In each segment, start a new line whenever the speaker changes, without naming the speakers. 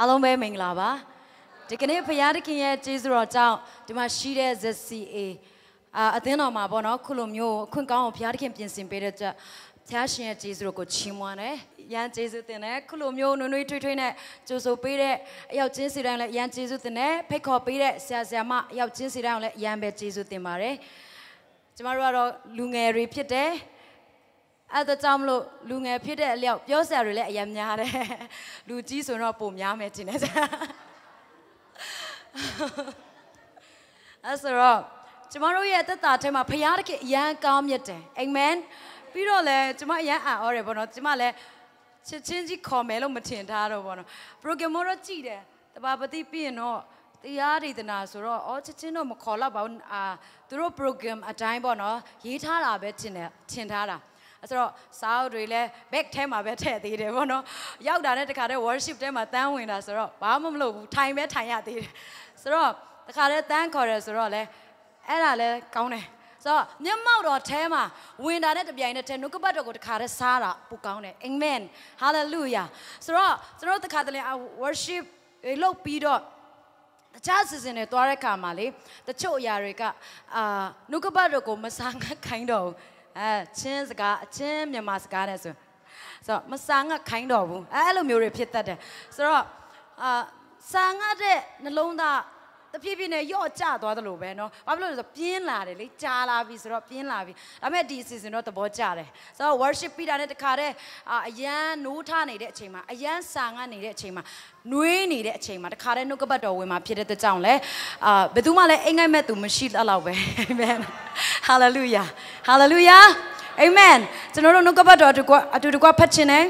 အားလုံးပဲမင်္ဂလာပါဒီကနေ့ဖခင်တခင်ရဲ့ကျေးဇူးတော်ကြောင့်ဒီမှာရှိတဲ့ ZCA အသင်းတော်မှာပေါ့နော်ခုလိုမျိုးအခွင့်ကောင်းအောင်ဖခင်တခင်ပြင်ဆင်ပေးတဲ့ကြောင့်ဖခင်ရှင်ရဲ့ကျေးဇူးတော်ကိုချီးမွမ်းတယ်ရန်ကျေးဇူးတင်တယ်ခုလိုမျိုးနွေးထွေးထွေးနဲ့ကြိုဆိုပေးတဲ့အယောက်ချင်းစီတိုင်းလည်းရန်ကျေးဇူးတင်တယ်ဖိတ်ခေါ်ပေးတဲ့ဆရာမအယောက်ချင်းစီတိုင်းလည်းရန်ပဲကျေးဇူးတင်ပါတယ်ကျမတို့ကတော့လူငယ်တွေဖြစ်တယ်အဲ့ဒါကြောင့်မလို့လူငယ်ဖြစ်တဲ့အလျောက်ပြောစရာတွေလည်းအများများတယ်လူကြီးဆိုတော့ပုံများမယ်တင်တယ်အဲ့ဆိုတော့ကျမတို့ရဲ့သက်တာထဲမှာဖခင်တခင်အရန်ကောင်းမြတ်တယ်အာမင်ပြီးတော့လည်းကျမအရန်အော်တယ်ပေါ့နော်ကျမလည်းချစ်ချင်းကြီးခေါ်မယ်လို့မထင်ထားတော့ပေါ့နော် program တော့ကြည့်တယ်တပါပတိပြီးရင်တော့တရားဒေသနာဆိုတော့အော်ချစ်ချင်းတော့မခေါ်တော့ပါဘူးသူတို့ program အတိုင်းပေါ့နော်ရေးထားတာပဲထင်ထားတာအဲ့ဆိုတော့စာအုပ်တွေလည်း back ထဲမှာပဲထည့်သေးတယ်ပေါ့နော်ရောက်တာနဲ့တခါတည်း worship ထဲမှာတန်းဝင်တာဆိုတော့ဘာမှမလုပ်ဘူးထိုင်ပဲထိုင်ရသေးတယ်ဆိုတော့တခါတည်းတန်းခေါ်တယ်ဆိုတော့လေအဲ့ဒါလည်းကောင်းတယ်ဆိုတော့မျက်မှောက်တော်ထဲမှာဝင်တာနဲ့တပြိုင်နက်တည်းနှုတ်ကပတ်တော်ကိုတခါတည်းစားတာပိုကောင်းတယ်အာမင် hallelujah ဆိုတော့ကျွန်တော်တခါတည်း worship လုပ်ပြီးတော့တခြားစီစဉ်တွေသွားတဲ့ခါမှာလေတချို့အရာတွေကနှုတ်ကပတ်တော်ကိုမစားငတ်ခိုင်းတော့ချင်းစကားချင်းမြန်မာစကားနဲ့ဆိုတော့မစားငတ်ခိုင်းတော့ဘူးအဲ့လိုမျိုးတွေဖြစ်တတ်တယ်ဆိုတော့စားငတ်တဲ့နှလုံးသားတဖြည်းဖြည်းနဲ့ယော့ကျသွားသလိုပဲเนาะဘာဖြစ်လို့လဲဆိုပြင်းလာတယ်လေကြာလာပြီဆိုတော့ပြင်းလာပြီဒါပေမဲ့ဒီအစီအစဉ်တော့သဘောကျတယ်ဆိုတော့ worship ပြီးတာနဲ့တခါတည်းအရန်နိုးထနေတဲ့အချိန်မှာအရန်စာငတ်နေတဲ့အချိန်မှာနှွေးနေတဲ့အချိန်မှာတခါတည်းနှုတ်ကပတ်တော်ဝင်มาဖြစ်တဲ့ကြောင့်လဲဘယ်သူမှလည်းအိမ်ငိုက်မဲ့သူမရှိတော့ပဲအာမင် hallelujah hallelujah amen ကျွန်တော်တို့နှုတ်ကပတ်တော်အတူတကွဖတ်ခြင်းနဲ့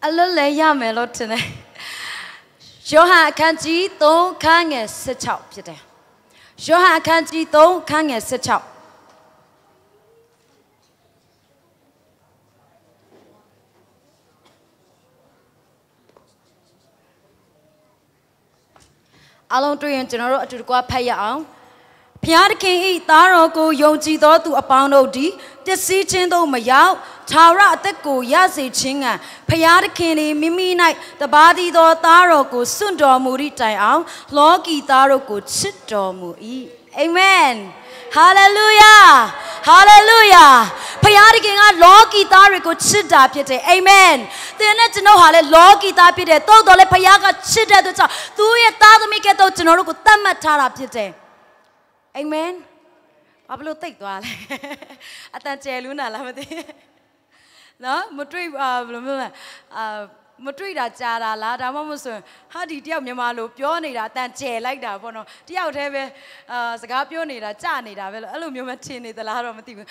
အလွတ်လဲရမယ်လို့ထင်တယ်ယောဟန်အခန်းကြီး3ခန်းငယ်16ဖြစ်တယ်ယောဟန်အခန်းကြီး3ခန်းငယ်16အားလုံးတွေ့ရင်ကျွန်တော်တို့အတူတကွဖတ်ရအောင်ဖျားသခင်ဤသားတော်ကိုယုံကြည်သောသူအပေါင်းတို့သည်ပျက်စီးခြင်းသို့မရောက်ထာဝရအသက်ကိုရစေခြင်းကဖျားသခင်သည်မိမိ၌တပါးသီးသောသားတော်ကိုစွန့်တော်မူသည့်တိုင်အောင်လောကီသားတို့ကိုချစ်တော်မူ၏အာမင်ဟာလေလုယာဟာလေလုယာဖျားသခင်ကလောကီသားတွေကိုချစ်တာဖြစ်တယ်အာမင်သင်နဲ့ကျွန်တော်ဟာလေလောကီသားဖြစ်တယ်တိုးတော်လေဖျားကချစ်တဲ့အတွက်ကြောင့်သူ့ရဲ့သားသမီးကဲ့သို့ကျွန်တော်တို့ကိုသတ်မှတ်ထားတာဖြစ်တယ်အာမင်ဘာလို့တိတ်သွားလဲအတန်ကျဲလူးနာလားမသိနော်မတွေ့ဘယ်လိုမျိုးလဲမတွေ့တာကြားတာလားဒါမှမဟုတ်ဆိုဟာဒီတယောက်မြန်မာလိုပြောနေတာအတန်ကျဲလိုက်တာပေါ့နော်တယောက်တည်းပဲစကားပြောနေတာကြားနေတာပဲလို့အဲ့လိုမျိုးမထင်နေသလားတော့မသိဘူး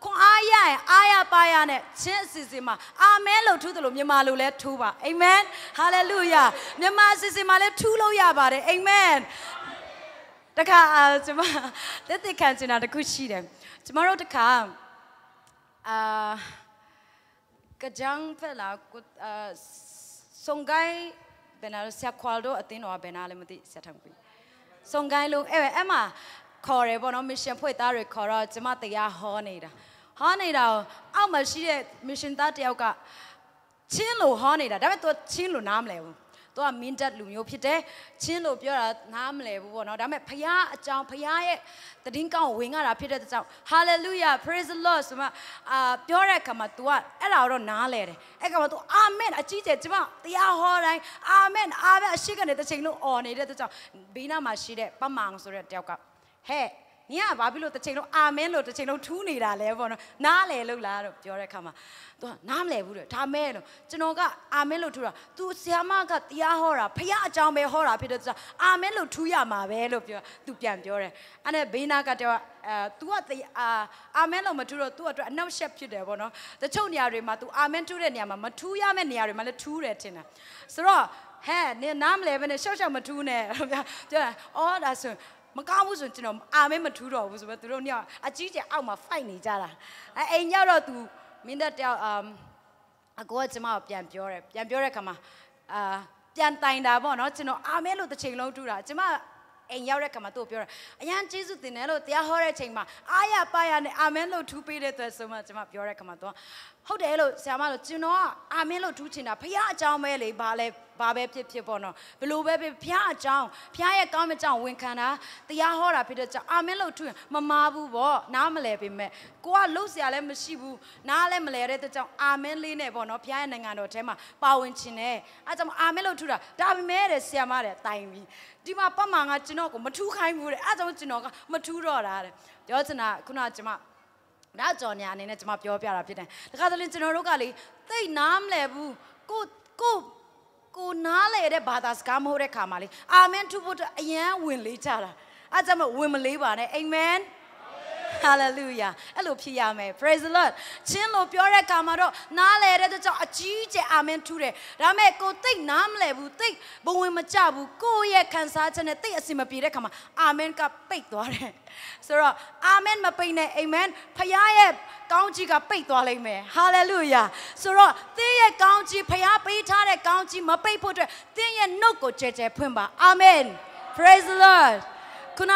ခွန်အားရရင်အားရပါရနဲ့ချင်းအစီအစဉ်မှာအာမင်လို့ထူးတယ်လို့မြန်မာလိုလဲထူးပါအာမင်ဟာလေလုယာမြန်မာအစီအစဉ်မှာလဲထူးလို့ရပါတယ်အာမင်တခါကျွန်မလက်သိခံချင်တာတခုရှိတယ်ကျမတို့တခါကကြံဖက်လာစုံကိုင်းဘယ်နာဆရာခွာတော့အတင်းတော့ဘယ်နာလဲမသိဆရာထောင်ပြီစုံကိုင်းလုံးအဲ့မှာခေါ်တယ်ပေါ့နော်မစ်ရှင်ဖွဲ့သားတွေခေါ်တော့ကျမတရားဟောနေတာအောက်မှာရှိတဲ့မစ်ရှင်သားတယောက်ကချင်းလို့ဟောနေတာဒါပေမဲ့သူချင်းလို့နားမလဲဘူးသူကမင်းတက်လူမျိုးဖြစ်တယ်ချင်းလို့ပြောတာနားမလဲဘူးပေါ့နော်ဒါပေမဲ့ဖခင်အကြောင်းဖခင်ရဲ့တည်င်းကောင်းဝင်ရတာဖြစ်တဲ့ကြောင့် hallelujah praise the lord ဆိုမှပြောတဲ့အခါမှာ तू ကအဲ့ဒါတော့နားလဲတယ်အဲ့ကမှ तू အာမင်အကြီးကျယ်ကျမတရားဟောတိုင်းအာမင်အရှိကနေတစ်ချိန်လုံးអော်နေတဲ့ကြောင့်ဘေးနားမှာရှိတဲ့ပမောင်ဆိုတဲ့တယောက်ကဟဲ့နင်ကဘာဖြစ်လို့တစ်ချိန်လုံးအာမင်လို့တစ်ချိန်လုံးထူးနေတာလဲပေါ့နော်နားလဲလို့လားတော့ပြောတဲ့အခါမှာ तू နားမလဲဘူးတဲ့ဒါမဲ့လို့ကျွန်တော်ကအာမင်လို့ထူတာ तू ဆရာမကတရားဟောတာဖခင်အကြောင်းပဲဟောတာဖြစ်တဲ့ကြောင့်အာမင်လို့ထူရမှာပဲလို့ပြော तू ပြန်ပြောတယ်အဲ့နဲ့ဘေးနာကတယောက်तू ကအာမင်လို့မထူတော့ तू အတွက်အနောက်ရှက်ဖြစ်တယ်ပေါ့နော်တချို့နေရာတွေမှာ तू အာမင်ထူတဲ့နေရာမှာမထူရမယ့်နေရာတွေမှာလည်းထူတယ်ထင်တယ်ဆိုတော့ဟဲ့နင်နားမလဲပဲနဲ့ရှော့မထူနဲ့ပြောတယ်အော်ဒါဆိုမကောင်းဘူးဆိုကျွန်တော်အာမင်မထူတော့ဘူးဆိုပဲသူတို့ညအကြီးကျယ်အောက်မှာ fight နေကြတာအိမ်ရောက်တော့ तू မင်းတက်တယောက်အကိုကကျမကိုပြန်ပြောတဲ့ခါမှာပြန်တိုင်တာပေါ့နော်ကျွန်တော်အာမင်လို့တစ်ချိန်လုံးထူတာကျမ အိမ်ရောက်တဲ့ခါမှာသူ့ကိုပြောတာအရန်ကျေးဇူးတင်တယ်လို့တရားဟောတဲ့အချိန်မှာအားရပါရနဲ့အာမင်လို့ထူးပေးတဲ့အတွက်ဆိုမှကျွန်မပြောတဲ့ခါမှာသူကဟုတ်တယ်လို့ဆရာမလို့ကျွန်တော်ကအာမင်လို့ထူးချင်တာဖခင်အကြောင်းပဲလေဘာပဲဖြစ်ပေါ့နော်ဘလို့ပဲဖခင်အကြောင်းဖခင်ရဲ့ကောင်းမြတ်ကြောင်းဝန်ခံတာတရားဟောတာဖြစ်တဲ့ကြောင့်အာမင်လို့ထူးမမာဘူးပေါ့နားမလဲပေမဲ့ကိုကလှုပ်ဆရာလည်းမရှိဘူးနားလည်းမလဲတဲ့အတွက်ကြောင့်အာမင်လေးနဲ့ပေါ့နော်ဖခင်ရဲ့နိုင်ငံတော်ထဲမှာပါဝင်ခြင်းနဲ့အဲကြောင့်အာမင်လို့ထူးတာဒါပေမဲ့တဲ့ဆရာမတဲ့တိုင်ပြီးဒီမှာပတ်မှန်ကကျွန်တော်ကိုမထူးခိုင်းဘူးတဲ့အဲကြောင့်ကျွန်တော်ကမထူးတော့တာတဲ့ပြောချင်တာခုနကကျွန်မဒါကြော်ညာအနေနဲ့ကျွန်မပြောပြတာဖြစ်တယ်တခါတလေကျွန်တော်တို့ကလေသိနားမလဲဘူးကိုနားလေတဲ့ဘာသာစကားမဟုတ်တဲ့ခါမှာလေအာမင်ထူဖို့အရန်ဝင်လေးကြတာအဲကြောင့်မဝင်မလေးပါနဲ့အာမင်Hallelujah အဲ့လိုဖြစ်ရမယ် Praise the Lord ချင်းလို့ပြောတဲ့အခါမှာတော့နားလဲတဲ့ကြောင့်အကြီးကျယ်အာမင်ထူတယ်ဒါပေမဲ့ကိုသိနားမလဲဘူးသိဘဝင်မကြဘူးကိုယ့်ရဲ့ခံစားချက်နဲ့သိအစီမပြေတဲ့အခါမှာအာမင်ကပိတ်သွားတယ်ဆိုတော့အာမင်မပိတ်နဲ့အာမင်ဖခင်ရဲ့ကောင်းကြီးကပိတ်သွားလိမ့်မယ် Hallelujah ဆိုတော့သင်ရဲ့ကောင်းကြီးဖခင်ပေးထားတဲ့ကောင်းကြီးမပိတ်ဖို့အတွက်သင်ရဲ့နှုတ်ကိုကြဲကြဲဖွင့်ပါအာမင် Praise the Lord ခုန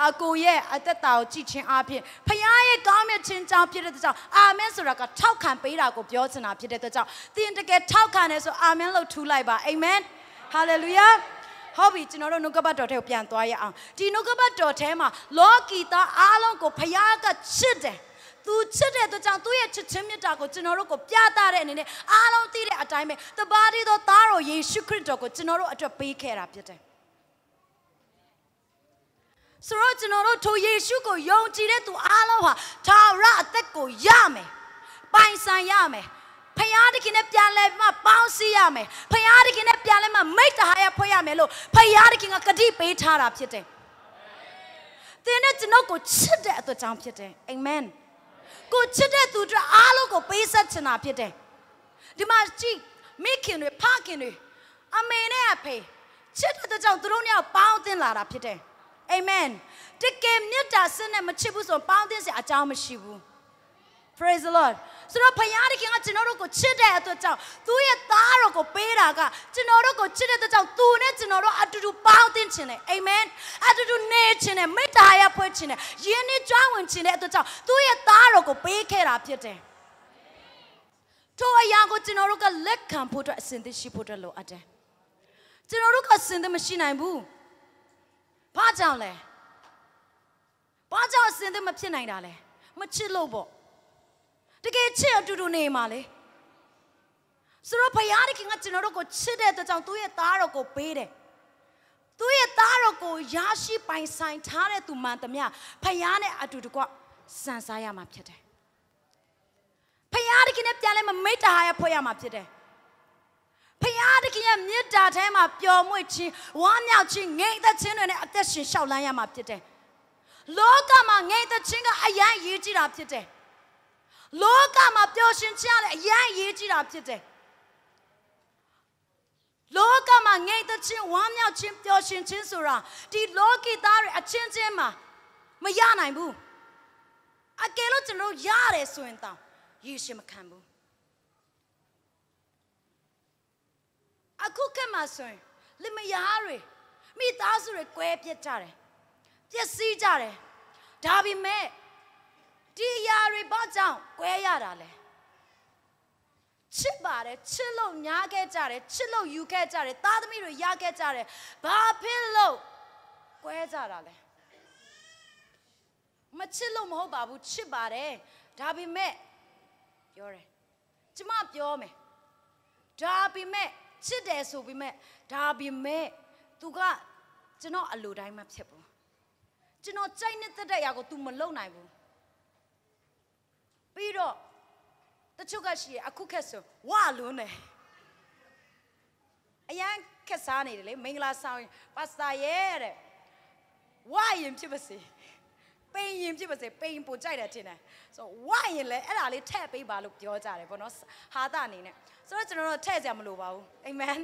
အကိုရဲ့အသက်တာကိုကြည်ချင်းအားဖြင့်ဖခင်ရဲ့ကောင်းမြတ်ခြင်းကြောင့်ဖြစ်တဲ့ကြောင့်အာမင်ဆိုတာကထောက်ခံပေးတာကိုပြောချင်တာဖြစ်တဲ့ကြောင့်သင်တကယ်ထောက်ခံတယ်ဆိုအာမင်လို့ထူလိုက်ပါအာမင်ဟာလေလုယာဟုတ်ပြီကျွန်တော်တို့နှုတ်ကပတ်တော်ထဲကိုပြန်သွားရအောင်ဒီနှုတ်ကပတ်တော်ထဲမှာလောကီသားအားလုံးကိုဖခင်ကချစ်တယ်သူချစ်တဲ့အတွက်ကြောင့်သူ့ရဲ့ချစ်ခြင်းမြတ်တာကိုကျွန်တော်တို့ကိုပြသတဲ့အနေနဲ့အားလုံးသိတဲ့အတိုင်းပဲတပါးတည်းသောသားတော်ယေရှုခရစ်တော်ကိုကျွန်တော်တို့အတွက်ပေးခဲ့တာဖြစ်တယ်ဆိုတော့ကျွန်တော်တို့ထိုယေရှုကိုယုံကြည်တဲ့သူအားလုံးဟာထာဝရအသက်ကိုရမယ်ပိုင်ဆိုင်ရမယ်ဖခင်တခင်နဲ့ပြန်လဲမှပေါင်းစည်းရမယ်ဖခင်တခင်နဲ့ပြန်လဲမှမိတ္တဟာရဖွဲ့ရမယ်လို့ဖခင်တခင်ကဂတိပေးထားတာဖြစ်တယ်သင်နဲ့ကျွန်တော်ကိုချစ်တဲ့အတွက်ကြောင့်ဖြစ်တယ်အာမင်ကိုချစ်တဲ့သူတို့အားလုံးကိုပေးဆက်ချင်တာဖြစ်တယ်ဒီမှာကြည့်မိခင်တွေဖခင်တွေအမေနဲ့အဖေချစ်တဲ့အတွက်ကြောင့်သူတို့နဲ့ပေါင်းသင်းလာတာဖြစ်တယ်Amen တကယ်မြတ်တာစနဲ့မချစ်ဘူးဆိုပေါင်းသင်းစရာအကြောင်းမရှိဘူး Praise the Lord ဆိုတော့ဖခင်တခင်ကကျွန်တော်တို့ကိုချစ်တဲ့အတွက်ကြောင့်သူ့ရဲ့သားတော်ကိုပေးတာကကျွန်တော်တို့ကိုချစ်တဲ့အတွက်ကြောင့်သူနဲ့ကျွန်တော်တို့အတူတူပေါင်းသင်းခြင်းနဲ့ Amen အတူတူနေခြင်းနဲ့မေတ္တာရဖွဲ့ခြင်းနဲ့ယဉ်ကျေးကြွဝင်ခြင်းတဲ့အတွက်ကြောင့်သူ့ရဲ့သားတော်ကိုပေးခဲ့တာဖြစ်တယ်ထိုအရာကိုကျွန်တော်တို့ကလက်ခံဖို့အတွက်အစဉ်သင့်ရှိဖို့အတွက်လိုအပ်တယ်ကျွန်တော်တို့ကအစဉ်သင့်မရှိနိုင်ဘူးဘာကြောင့်လဲဘာကြောင့်အစင်သက်မဖြစ်နိုင်တာလဲမချစ်လို့ပေါ့တကယ်ချစ်အတူတူနေမှာလေဆိုတော့ဖခင်တခင်ကကျွန်တော်တို့ကိုချစ်တဲ့အတွက်ကြောင့်သူ့ရဲ့သားတော်ကိုပေးတယ်သူ့ရဲ့သားတော်ကိုရရှိပိုင်ဆိုင်ထားတဲ့သူမှန်သမျှဖခင်နဲ့အတူတကွစံစားရမှာဖြစ်တယ်ဖခင်တခင်နဲ့ပြန်လဲမမိတ္တဟာရဖွဲ့ရမှာဖြစ်တယ်ဖခင်တခင်ရဲ့မြတ်တာထဲမှာပျော်မွေ့ခြင်းဝမ်းမြောက်ခြင်းငြိမ်သက်ခြင်းတွေနဲ့အသက်ရှင်လျှောက်လန်းရမှာဖြစ်တယ်လောကမှာငြိမ်သက်ခြင်းကအရန်ရေးကြည့်တာဖြစ်တယ်လောကမှာပျော်ရွှင်ခြင်းကလည်းအရန်ရေးကြည့်တာဖြစ်တယ်လောကမှာငြိမ်သက်ခြင်းဝမ်းမြောက်ခြင်းပျော်ရွှင်ခြင်းဆိုတာဒီလောကီသားတွေအချင်းချင်းမှာမရနိုင်ဘူးအကယ်လို့ကျွန်တော်ရတယ်ဆိုရင်တောင်ယေရှုမခံဘူးအခုကမှဆိုရင်လင်မယားတွေမိသားစုတွေကွဲပြစ်ကြတယ်ပျက်စီးကြတယ်ဒါပေမဲ့ဒီအရာတွေဘာကြောင့်ကွဲရတာလဲချစ်ပါတယ်ချစ်လို့ညားခဲ့ကြတယ်ချစ်လို့ယူခဲ့ကြတယ်သားသမီးတွေရခဲ့ကြတယ်ဘာဖြစ်လို့ကွဲကြတာလဲမချစ်လို့မဟုတ်ပါဘူးချစ်ပါတယ်ဒါပေမဲ့ပြောတယ်ကျမပြောမယ်ဒါပေမဲ့ချစ်တယ်ဆိုပေမဲ့ဒါပေမဲ့သူကကျွန်တော်အလိုတိုင်းမဖြစ်ဘူးကျွန်တော်ကြိုက်နေတဲ့ရာကို तू မလုပ်နိုင်ဘူးပြီးတော့တချို့ကရှိရအခုခက်ဆိုဝါလွန်းတယ်အရန်ခက်စားနေတယ်လေမင်္ဂလာဆောင်ပါစတာရဲ့တဲ့ဝါရင်ဖြစ်ပါစေပိန်ရင်ဖြစ်ပါစေပိန်ပို့ကြိုက်တယ်ထင်တယ်ဆိုဝါရင်လည်းအဲ့ဒါလေးထည့်ပေးပါလို့ပြောကြတယ်ပေါ့နော်ဟာတာအနေနဲ့ဆိုတော့ကျွန်တော်တို့ထည့်စရာမလိုပါဘူးအာမင်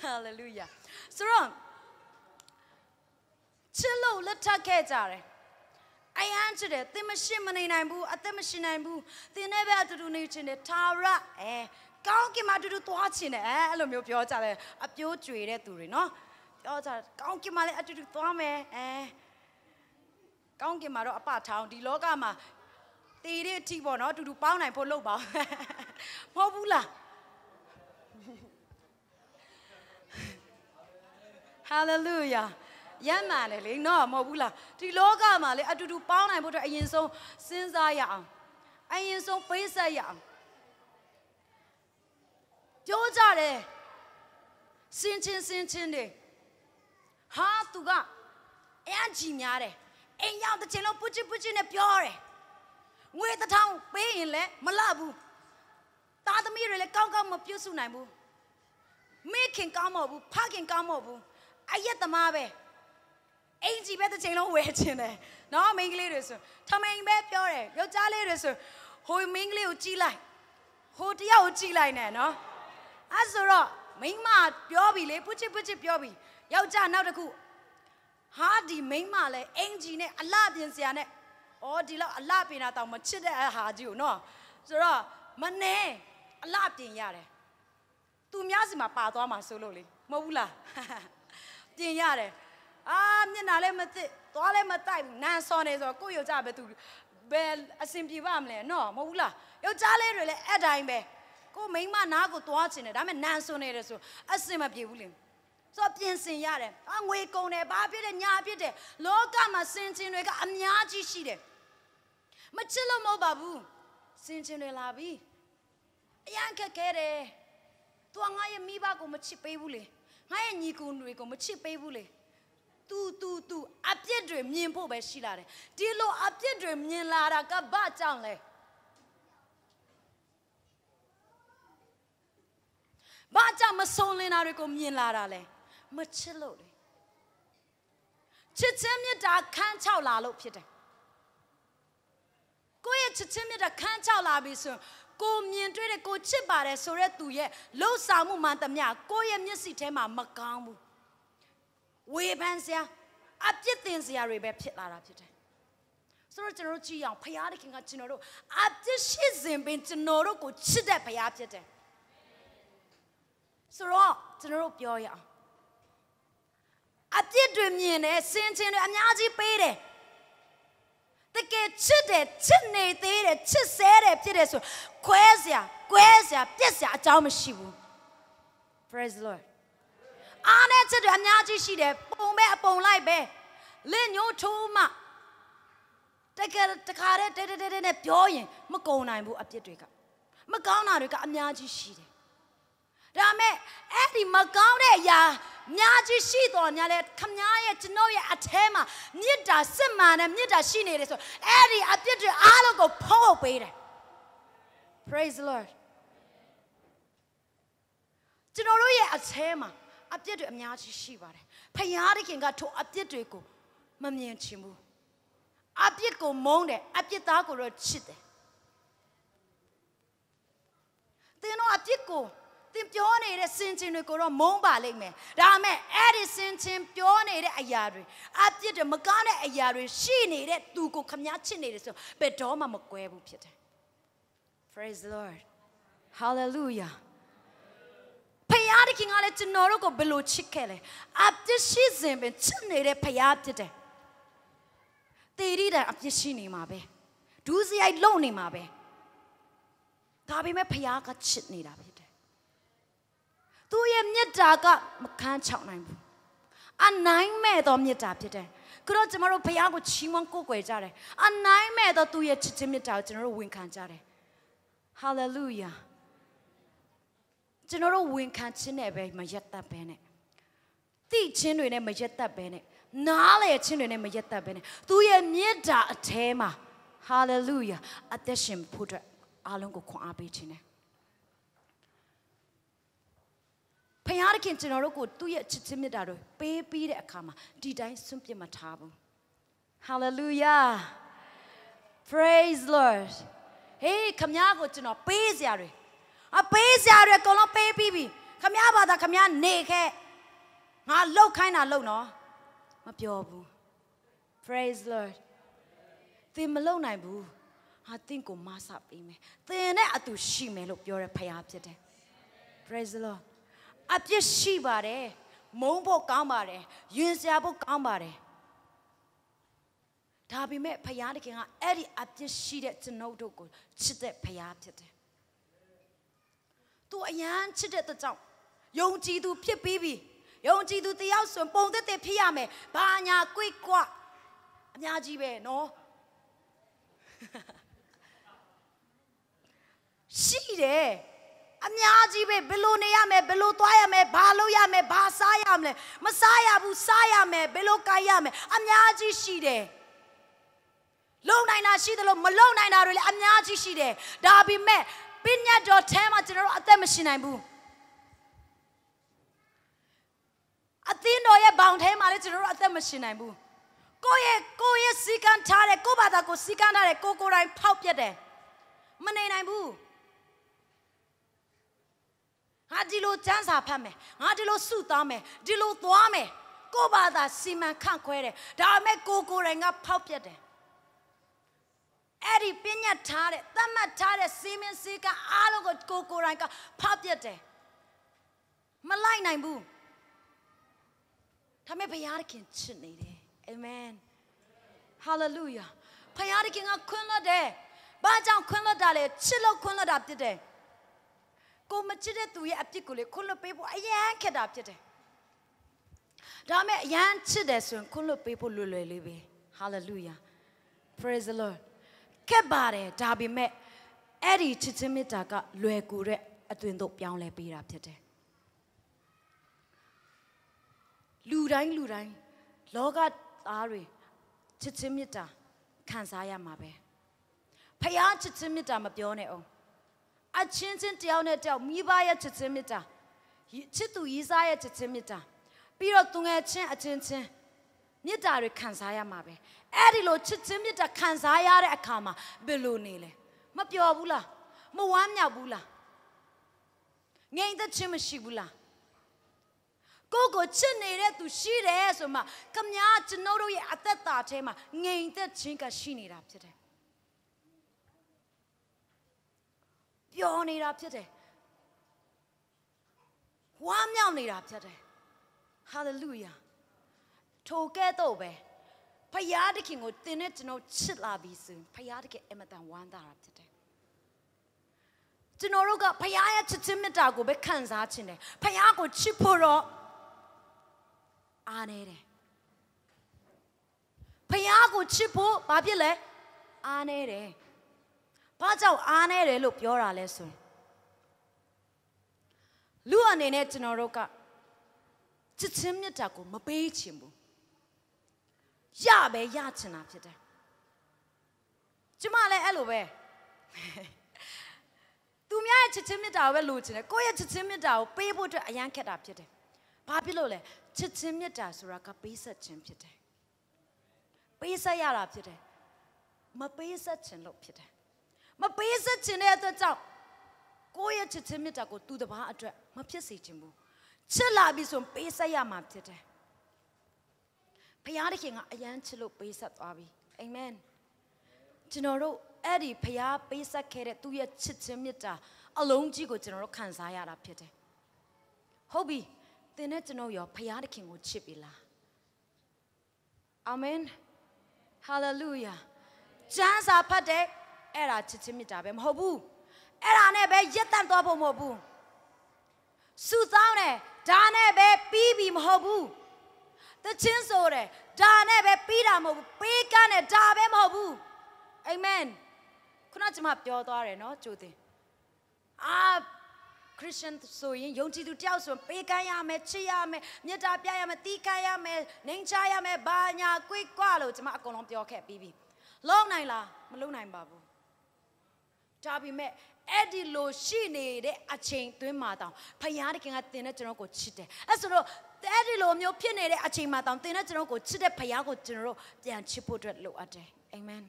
ဟာလေလုယာဆိုတော့ချစ်လို့လက်ထပ်ခဲ့ကြတယ်အယမ်းချစ်တယ်သင်မရှိမနေနိုင်ဘူးအသက်မရှိနိုင်ဘူးသင်နဲ့ပဲအတူတူနေချင်တယ်ထာဝရကောင်းကင်မှာအတူတူသွားချင်တယ်အဲ့လိုမျိုးပြောကြတယ်အပြိုးကြွေတဲ့သူတွေနော် ပြောကြကောင်းကင်မှာလည်းအတူတူသွားမယ်ကောင်းကင်မှာတော့အပထောင်ဒီလောကမှာတည်တဲ့အထိပေါ့နော်အတူတူပေါင်းနိုင်ဖို့လုပ်ပါမဟုတ်ဘူးလား Hallelujah ရမ်းမှန်တယ်လေနော်မဟုတ်ဘူးလားဒီလောကမှာလေအတူတူပေါင်းနိုင်ဖို့အတွက်အရင်ဆုံးစဉ်းစားရအောင်အရင်ဆုံးပေးဆက်ရအောင်ပြောကြတယ်စင်ချင်းတွေဟာသူကအန်ကြီးများတယ်အိမ်ရောက်တဲ့ချိန်လုံးပူချစ်နဲ့ပြောတယ်ငွေတစ်ထောင်ပေးရင်လည်းမလဘူးသားသမီးတွေလည်းကောင်းမပြုစုနိုင်ဘူးမိခင်ကောင်းမဟုတ်ဘူးဖခင်ကောင်းမဟုတ်ဘူးအရက်သမားပဲအိမ်ကြီးပဲတစ်ချိန်လုံးဝယ်ချင်တယ်နော်မိန်းကလေးတွေဆိုထမိန်ပဲပြောတယ်ယောက်ျားလေးတွေဆိုဟိုမိန်းကလေးကိုကြည့်လိုက်ဟိုတယောက်ကိုကြည့်လိုက်နဲ့နော်အဲ့ဆိုတော့မိန်းမပြောပြီလေပူချစ်ပြောပြီယောက်ျားနောက်တစ်ခုဟာဒီမိန်းမလည်းအင်ဂျီနဲ့အလှပြင်စရာနဲ့အော်ဒီလောက်အလှပြင်တာတောင်မချစ်တဲ့ဟာကြီးကိုနော်ဆိုတော့မနေအလှပြင်ရတယ်သူများစီမှာပါသွားမှာဆိုလို့လေမဟုတ်ဘူးလားပြင်ရတယ်မျက်နှာလည်းမသိသွားလည်းမတိုက်ဘူးနန်းစောနေဆိုတော့ကိုယ့်ယောက်ျားပဲသူဘယ်အဆင်ပြေပါမလဲနော်မဟုတ်ဘူးလားယောက်ျားလေးတွေလည်းအဲ့တိုင်းပဲကိုမိန်းမနားကိုသွားချင်တယ်ဒါပေမဲ့နန်းစောနေတယ်ဆိုအဆင်မပြေဘူးလေဆိုပြင်ဆင်ရတယ်ငွေကုန်တယ်ဘာဖြစ်တယ်ညာဖြစ်တယ်လောကမှာစင်ချင်းတွေကအများကြီးရှိတယ်မချစ်လို့မဟုတ်ပါဘူးစင်ချင်းတွေလာပြီအရင်ခက်ခဲတယ်သူငါရဲ့မိဘကိုမချစ်ပေးဘူးလေငါရဲ့ညီကိုတွေကိုမချစ်ပေးဘူးလေသူအပြစ်တွေမြင်ဖို့ပဲရှိလာတယ်ဒီလိုအပြစ်တွေမြင်လာတာကဘာကြောင့်လဲဘာကြောင့်မဆုံးလင်းတာတွေကိုမြင်လာတာလဲမချစ်လို့လေချစ်ချင်းမြတ်တာခန်းချောက်လာလို့ဖြစ်တယ်ကိုယ့်ရဲ့ချစ်ချင်းမြတ်တာခန်းချောက်လာပြီဆိုကိုမြင်တွေ့တဲ့ကိုချစ်ပါတယ်ဆိုရက်သူရဲ့လှုပ်ဆောင်မှုမှန်သမျှကိုယ့်ရဲ့မျက်စိထဲမှာမကောင်းဘူးဝေဖန်စရာအပြစ်တင်စရာတွေပဲဖြစ်လာတာဖြစ်တယ်ဆိုတော့ကျွန်တော်တို့ကြည့်အောင်ဖခင်တခင်ကကျွန်တော်တို့အပြစ်ရှိစဉ်ပင်ကျွန်တော်တို့ကိုချစ်တဲ့ဖခင်ဖြစ်တယ်ဆိုတော့ကျွန်တော်တို့ပြောရအောင်အပြစ်တွေမြင်တယ်စင်ချင်းတွေအများကြီးပေးတယ်တကယ်ချစ်တယ်ချစ်နေသေးတယ်ချစ်ဆဲတယ်ဖြစ်တယ်ဆိုခွဲစရာကွဲစရာပြက်စရာအကြောင်းမရှိဘူး Praise the Lord အားနဲ့ချစ်တယ်အများကြီးရှိတယ်ပုံပဲအပုံလိုက်ပဲလက်ညှိုးထိုးမှတကယ်တခါတည်းတဲနဲ့ပြောရင်မကုန်နိုင်ဘူးအပြစ်တွေကမကောင်းတာတွေကအများကြီးရှိတယ်ဒါမဲ့အဲ့ဒီမကောင်းတဲ့အရာများကြီးရှိတော်ညာလဲခမားရဲ့ကျွန်ုပ်ရဲ့အထဲမှာမေတ္တာစစ်မှန်တဲ့မေတ္တာရှိနေတယ်ဆိုအဲ့ဒီအပြစ်တွေအားလုံးကိုဖုံးပေးတယ် Praise the Lord ကျွန်တော်တို့ရဲ့အထဲမှာအပြစ်တွေအများကြီးရှိပါတယ်ဖခင်တခင်ကထိုအပြစ်တွေကိုမမြင်ချင်ဘူးအပြစ်ကိုမုန်းတယ်အပြစ်သားကိုတော့ချစ်တယ်သင်တို့အပြစ်ကိုသင်ပြောနေတဲ့စင်ချင်းတွေကိုတော့မုန်းပါလိမ့်မယ်ဒါပေမဲ့အဲ့ဒီစင်ချင်းပြောနေတဲ့အရာတွေအပြစ်တွေမကောင်းတဲ့အရာတွေရှိနေတဲ့သူကိုခမည်းချစ်နေတယ်ဆိုဘယ်တော့မှမကွဲဘူးဖြစ်တယ် Praise the Lord Hallelujahဖယားတခင်ကလည်းကျွန်တော်တို့ကိုဘယ်လိုချစ်ခဲ့လဲအပြစ်ရှိစဉ်ပင်ချစ်နေတဲ့ဖယားဖြစ်တယ်တေရီတဲ့အပြစ်ရှိနေမှာပဲဒူးစရိုက်လုံနေမှာပဲဒါပေမဲ့ဖယားကချစ်နေတာဖြစ်တယ်သူ့ရဲ့မေတ္တာကမခန်းချောက်နိုင်ဘူးအနိုင်မဲ့သောမေတ္တာဖြစ်တယ်ကရောကျွန်တော်တို့ဖယားကိုချီးမွမ်းကိုးကွယ်ကြတယ်အနိုင်မဲ့သောသူ့ရဲ့ချစ်ခြင်းမေတ္တာကိုကျွန်တော်တို့ဝန်ခံကြတယ် Hallelujahကျွန်တော်တို့ဝန်ခံခြင်းနဲ့ပဲမရက်တတ်ပဲနဲ့သိချင်းတွေနဲ့မရက်တတ်ပဲနဲ့နားလေချင်းတွေနဲ့မရက်တတ်ပဲနဲ့သူရဲ့မေတ္တာအထဲမှာ Hallelujah အသက်ရှင်ဖို့အတွက်အားလုံးကိုခွန်အားပေးခြင်းနဲ့ဖခင်တခင်ကျွန်တော်တို့ကိုသူ့ရဲ့ချစ်ခြင်းမေတ္တာတွေပေးပြီးတဲ့အခါမှာဒီတိုင်းစွန့်ပစ်မထားဘူး Hallelujah Praise Lord ဟေးခမည်းကိုကျွန်တော်ပေးစရာတွေအပေးစရာတွေအကုန်လုံးပေးပြီးပြီခမည်းဘာသာခမည်းနေခဲ့ငါလှုပ်ခိုင်းတာလှုပ်နော်မပြောဘူး Praise Lord သင်မလှုပ်နိုင်ဘူးဟာသင်ကိုမဆပေးမယ်သင်နဲ့အတူရှိမယ်လို့ပြောတဲ့ဖခင်ဖြစ်တယ် Praise the Lord အပြစ်ရှိပါတယ် မုန်းဖို့ကောင်းပါတယ်ရင်စရာဖို့ကောင်းပါတယ်ဒါပေမဲ့ဖယားတခင်ကအဲ့ဒီအပြစ်ရှိတဲ့ကျွန်ုပ်တို့ကိုချစ်တဲ့ဖယားဖြစ်တယ်သူအယမ်းချစ်တဲ့အတွက်ကြောင့်ယုံကြည်သူဖြစ်ပြီးပြီယုံကြည်သူတယောက်ဆိုပုံသက်သက်ဖြစ်ရမယ်ဘာညာကွိကွအများကြီးပဲနော်ရှိတယ်အများကြီးပဲဘယ်လိုနေရမယ်ဘယ်လိုသွားရမယ်ဘာလုပ်ရမယ်ဘာစားရမလဲမစားရဘူးစားရမယ်ဘယ်လိုကိုင်ရမယ်အများကြီးရှိတယ်လုံနိုင်တာရှိတယ်လို့မလုံနိုင်တာတွေလည်းအများကြီးရှိတယ်ဒါပေမဲ့ပညာတော်ထဲမှာကျွန်တော်တို့အသက်မရှိနိုင်ဘူးအသင်းတော်ရဲ့ဘောင်ထဲမှာလည်းကျွန်တော်တို့အသက်မရှိနိုင်ဘူးကိုယ့်ရဲ့စီကံထားတဲ့ကိုယ့်ဘာသာကိုစီကံထားတဲ့ကိုယ်တိုင်ဖောက်ပြတ်တယ်မနေနိုင်ဘူးငါဒီလိုစံစာဖတ်မယ်ငါဒီလိုစုသားမယ်ဒီလိုသွားမယ်ကိုယ့်ဘာသာစီမံခန့်ခွဲတယ်ဒါပေမဲ့ကိုယ်တိုင်ကဖောက်ပြတ်တယ်အဲ့ဒီပညာထားတဲ့သတ်မှတ်ထားတဲ့စီမင်းစည်းကအားလုံးကိုကိုယ်တိုင်ကဖောက်ပြတ်တယ်မလိုက်နိုင်ဘူးဒါပေမဲ့ဘုရားသခင်ချစ်နေတယ်အာမင်ဟာလေလုယာဘုရားသခင်ကခွင့်လွှတ်တယ်ဘာကြောင့်ခွင့်လွှတ်တာလဲချစ်လို့ခွင့်လွှတ်တာဖြစ်တယ်ကိုမချစ်တဲ့သူရဲ့အပြစ်ကိုလေခွင့်လွှတ်ပေးဖို့အရန်ခက်တာဖြစ်တယ်ဒါပေမဲ့အရန်ချစ်တယ်ဆိုရင်ခွင့်လွှတ်ပေးဖို့လွယ်လွယ်လေးပဲဟာလေလုယာ praise the lord ခက်ပါတယ်ဒါပေမဲ့အဲ့ဒီချစ်ချင်းမေတ္တာကလွယ်ကူတဲ့အသွင်သို့ပြောင်းလဲပေးတာဖြစ်တယ်လူတိုင်းလောကသားတွေချစ်ချင်းမေတ္တာခံစားရမှာပဲဖယားချစ်ချင်းမေတ္တာမပြောနဲ့အောင်အချင်းချင်းတယောက်နဲ့တယောက်မိဘရဲ့ချစ်ချင်းမေတ္တာချစ်သူရေးစားရဲ့ချစ်ချင်းမေတ္တာပြီးတော့သူငယ်ချင်းအချင်းချင်းမေတ္တာတွေခံစားရမှာပဲအဲ့ဒီလိုချစ်ချင်းမေတ္တာခံစားရတဲ့အခါမှာဘယ်လိုနေလဲမပျော်ဘူးလားမဝမ်းမြောက်ဘူးလားငြိမ်သက်ခြင်းမရှိဘူးလားကိုချစ်နေတဲ့သူရှိတယ်ဆိုမှခမညာကျွန်တော်တို့ရဲ့အသက်တာထဲမှာငြိမ်သက်ခြင်းကရှိနေတာဖြစ်တယ်ပျော်နေတာဖြစ်တယ်ဝမ်းမြောက်နေတာဖြစ်တယ်ဟာလေလုယာထိုကဲ့သို့ပဲဖယားသခင်ကိုသင်နဲ့ကျွန်တော်ချစ်လာပြီဆိုရင်ဖယားသခင်အမတန်ဝမ်းသာတာဖြစ်တယ်ကျွန်တော်တို့ကဖယားရဲ့ချစ်ခြင်းမေတ္တာကိုပဲခံစားခြင်းတယ်ဖယားကိုချစ်ဖို့တော့အားနေတယ်ဖယားကိုချစ်ဖို့ဘာဖြစ်လဲအားနေတယ်ဘာကြောင့်အားနေတယ်လို့ပြောတာလဲဆိုရင်လူအနေနဲ့ကျွန်တော်တို့ကချစ်ချင်းမေတ္တာကိုမပေးချင်ဘူးရပဲရချင်တာဖြစ်တယ်ကျမလည်းအဲ့လိုပဲသူများရဲ့ချစ်ချင်းမေတ္တာကိုပဲလိုချင်တယ်ကိုယ့်ရဲ့ချစ်ချင်းမေတ္တာကိုပေးဖို့အတွက်အရန်ခက်တာဖြစ်တယ်ဘာဖြစ်လို့လဲချစ်ချင်းမေတ္တာဆိုတာကပေးဆက်ခြင်းဖြစ်တယ်ပေးဆက်ရတာဖြစ်တယ်မပေးဆက်ခြင်းလို့ဖြစ်တယ်မပေးဆက်ခြင်းတဲ့အတွက်ကြောင့်ကိုယ့်ရဲ့ချစ်ချင်းမေတ္တာကိုသူတစ်ပါးအတွက်မဖြစ်စေချင်ဘူးချစ်လာပြီဆိုရင်ပေးဆက်ရမှာဖြစ်တယ်ဘုရားသခင်ကအယမ်းချစ်လို့ပေးဆက်သွားပြီအာမင်ကျွန်တော်တို့အဲ့ဒီဘုရားပေးဆက်ခဲ့တဲ့သူ့ရဲ့ချစ်ချင်းမေတ္တာအလုံးကြီးကိုကျွန်တော်တို့ခံစားရတာဖြစ်တယ်ဟုတ်ပြီသင်နဲ့ကျွန်တော်ရောဘုရားသခင်ကိုချစ်ပြီလားအာမင်ဟာလေလုယာကျမ်းစာဖတ်တဲ့အဲ့ဒါချစ်ချင်းမေတ္တာပဲမဟုတ်ဘူးအဲ့ဒါနဲ့ပဲရက်တန့်သွားဖို့မဟုတ်ဘူးစုဆောင်းတယ်ဒါနဲ့ပဲပြီးပြီမဟုတ်ဘူးတချင်းဆိုတယ်ဒါနဲ့ပဲပြီးတာမဟုတ်ဘူးပေးကမ်းတယ်ဒါပဲမဟုတ်ဘူးအာမင်ခုနကကျွန်မပြောသွားတယ်နော်ကြိုတင်ခရစ်ယာန်ဆိုရင်ယုံကြည်သူတယောက်ဆိုပေးကမ်းရမယ်ချစ်ရမယ်မေတ္တာပြရမယ်တီးခတ်ရမယ်နှိမ်ချရမယ်ဘာညာကွိကွလို့ကျွန်မအကုန်လုံးပြောခဲ့ပြီးပြီလုံးနိုင်လားမလုံးနိုင်ပါဘူးဒါပေမဲ့အဲ့ဒီလိုရှိနေတဲ့အချိန်သွင်းမှာတောင်ဖယားတခင်ကသင်နဲ့ကျွန်တော်ကိုချစ်တယ်အဲ့ဆိုတော့အဲ့ဒီလိုမျိုးဖြစ်နေတဲ့အချိန်မှာတောင်သင်နဲ့ကျွန်တော်ကိုချစ်တဲ့ဖယားကိုကျွန်တော်တို့ပြန်ချစ်ဖို့အတွက်လိုအပ်တယ်အာမင်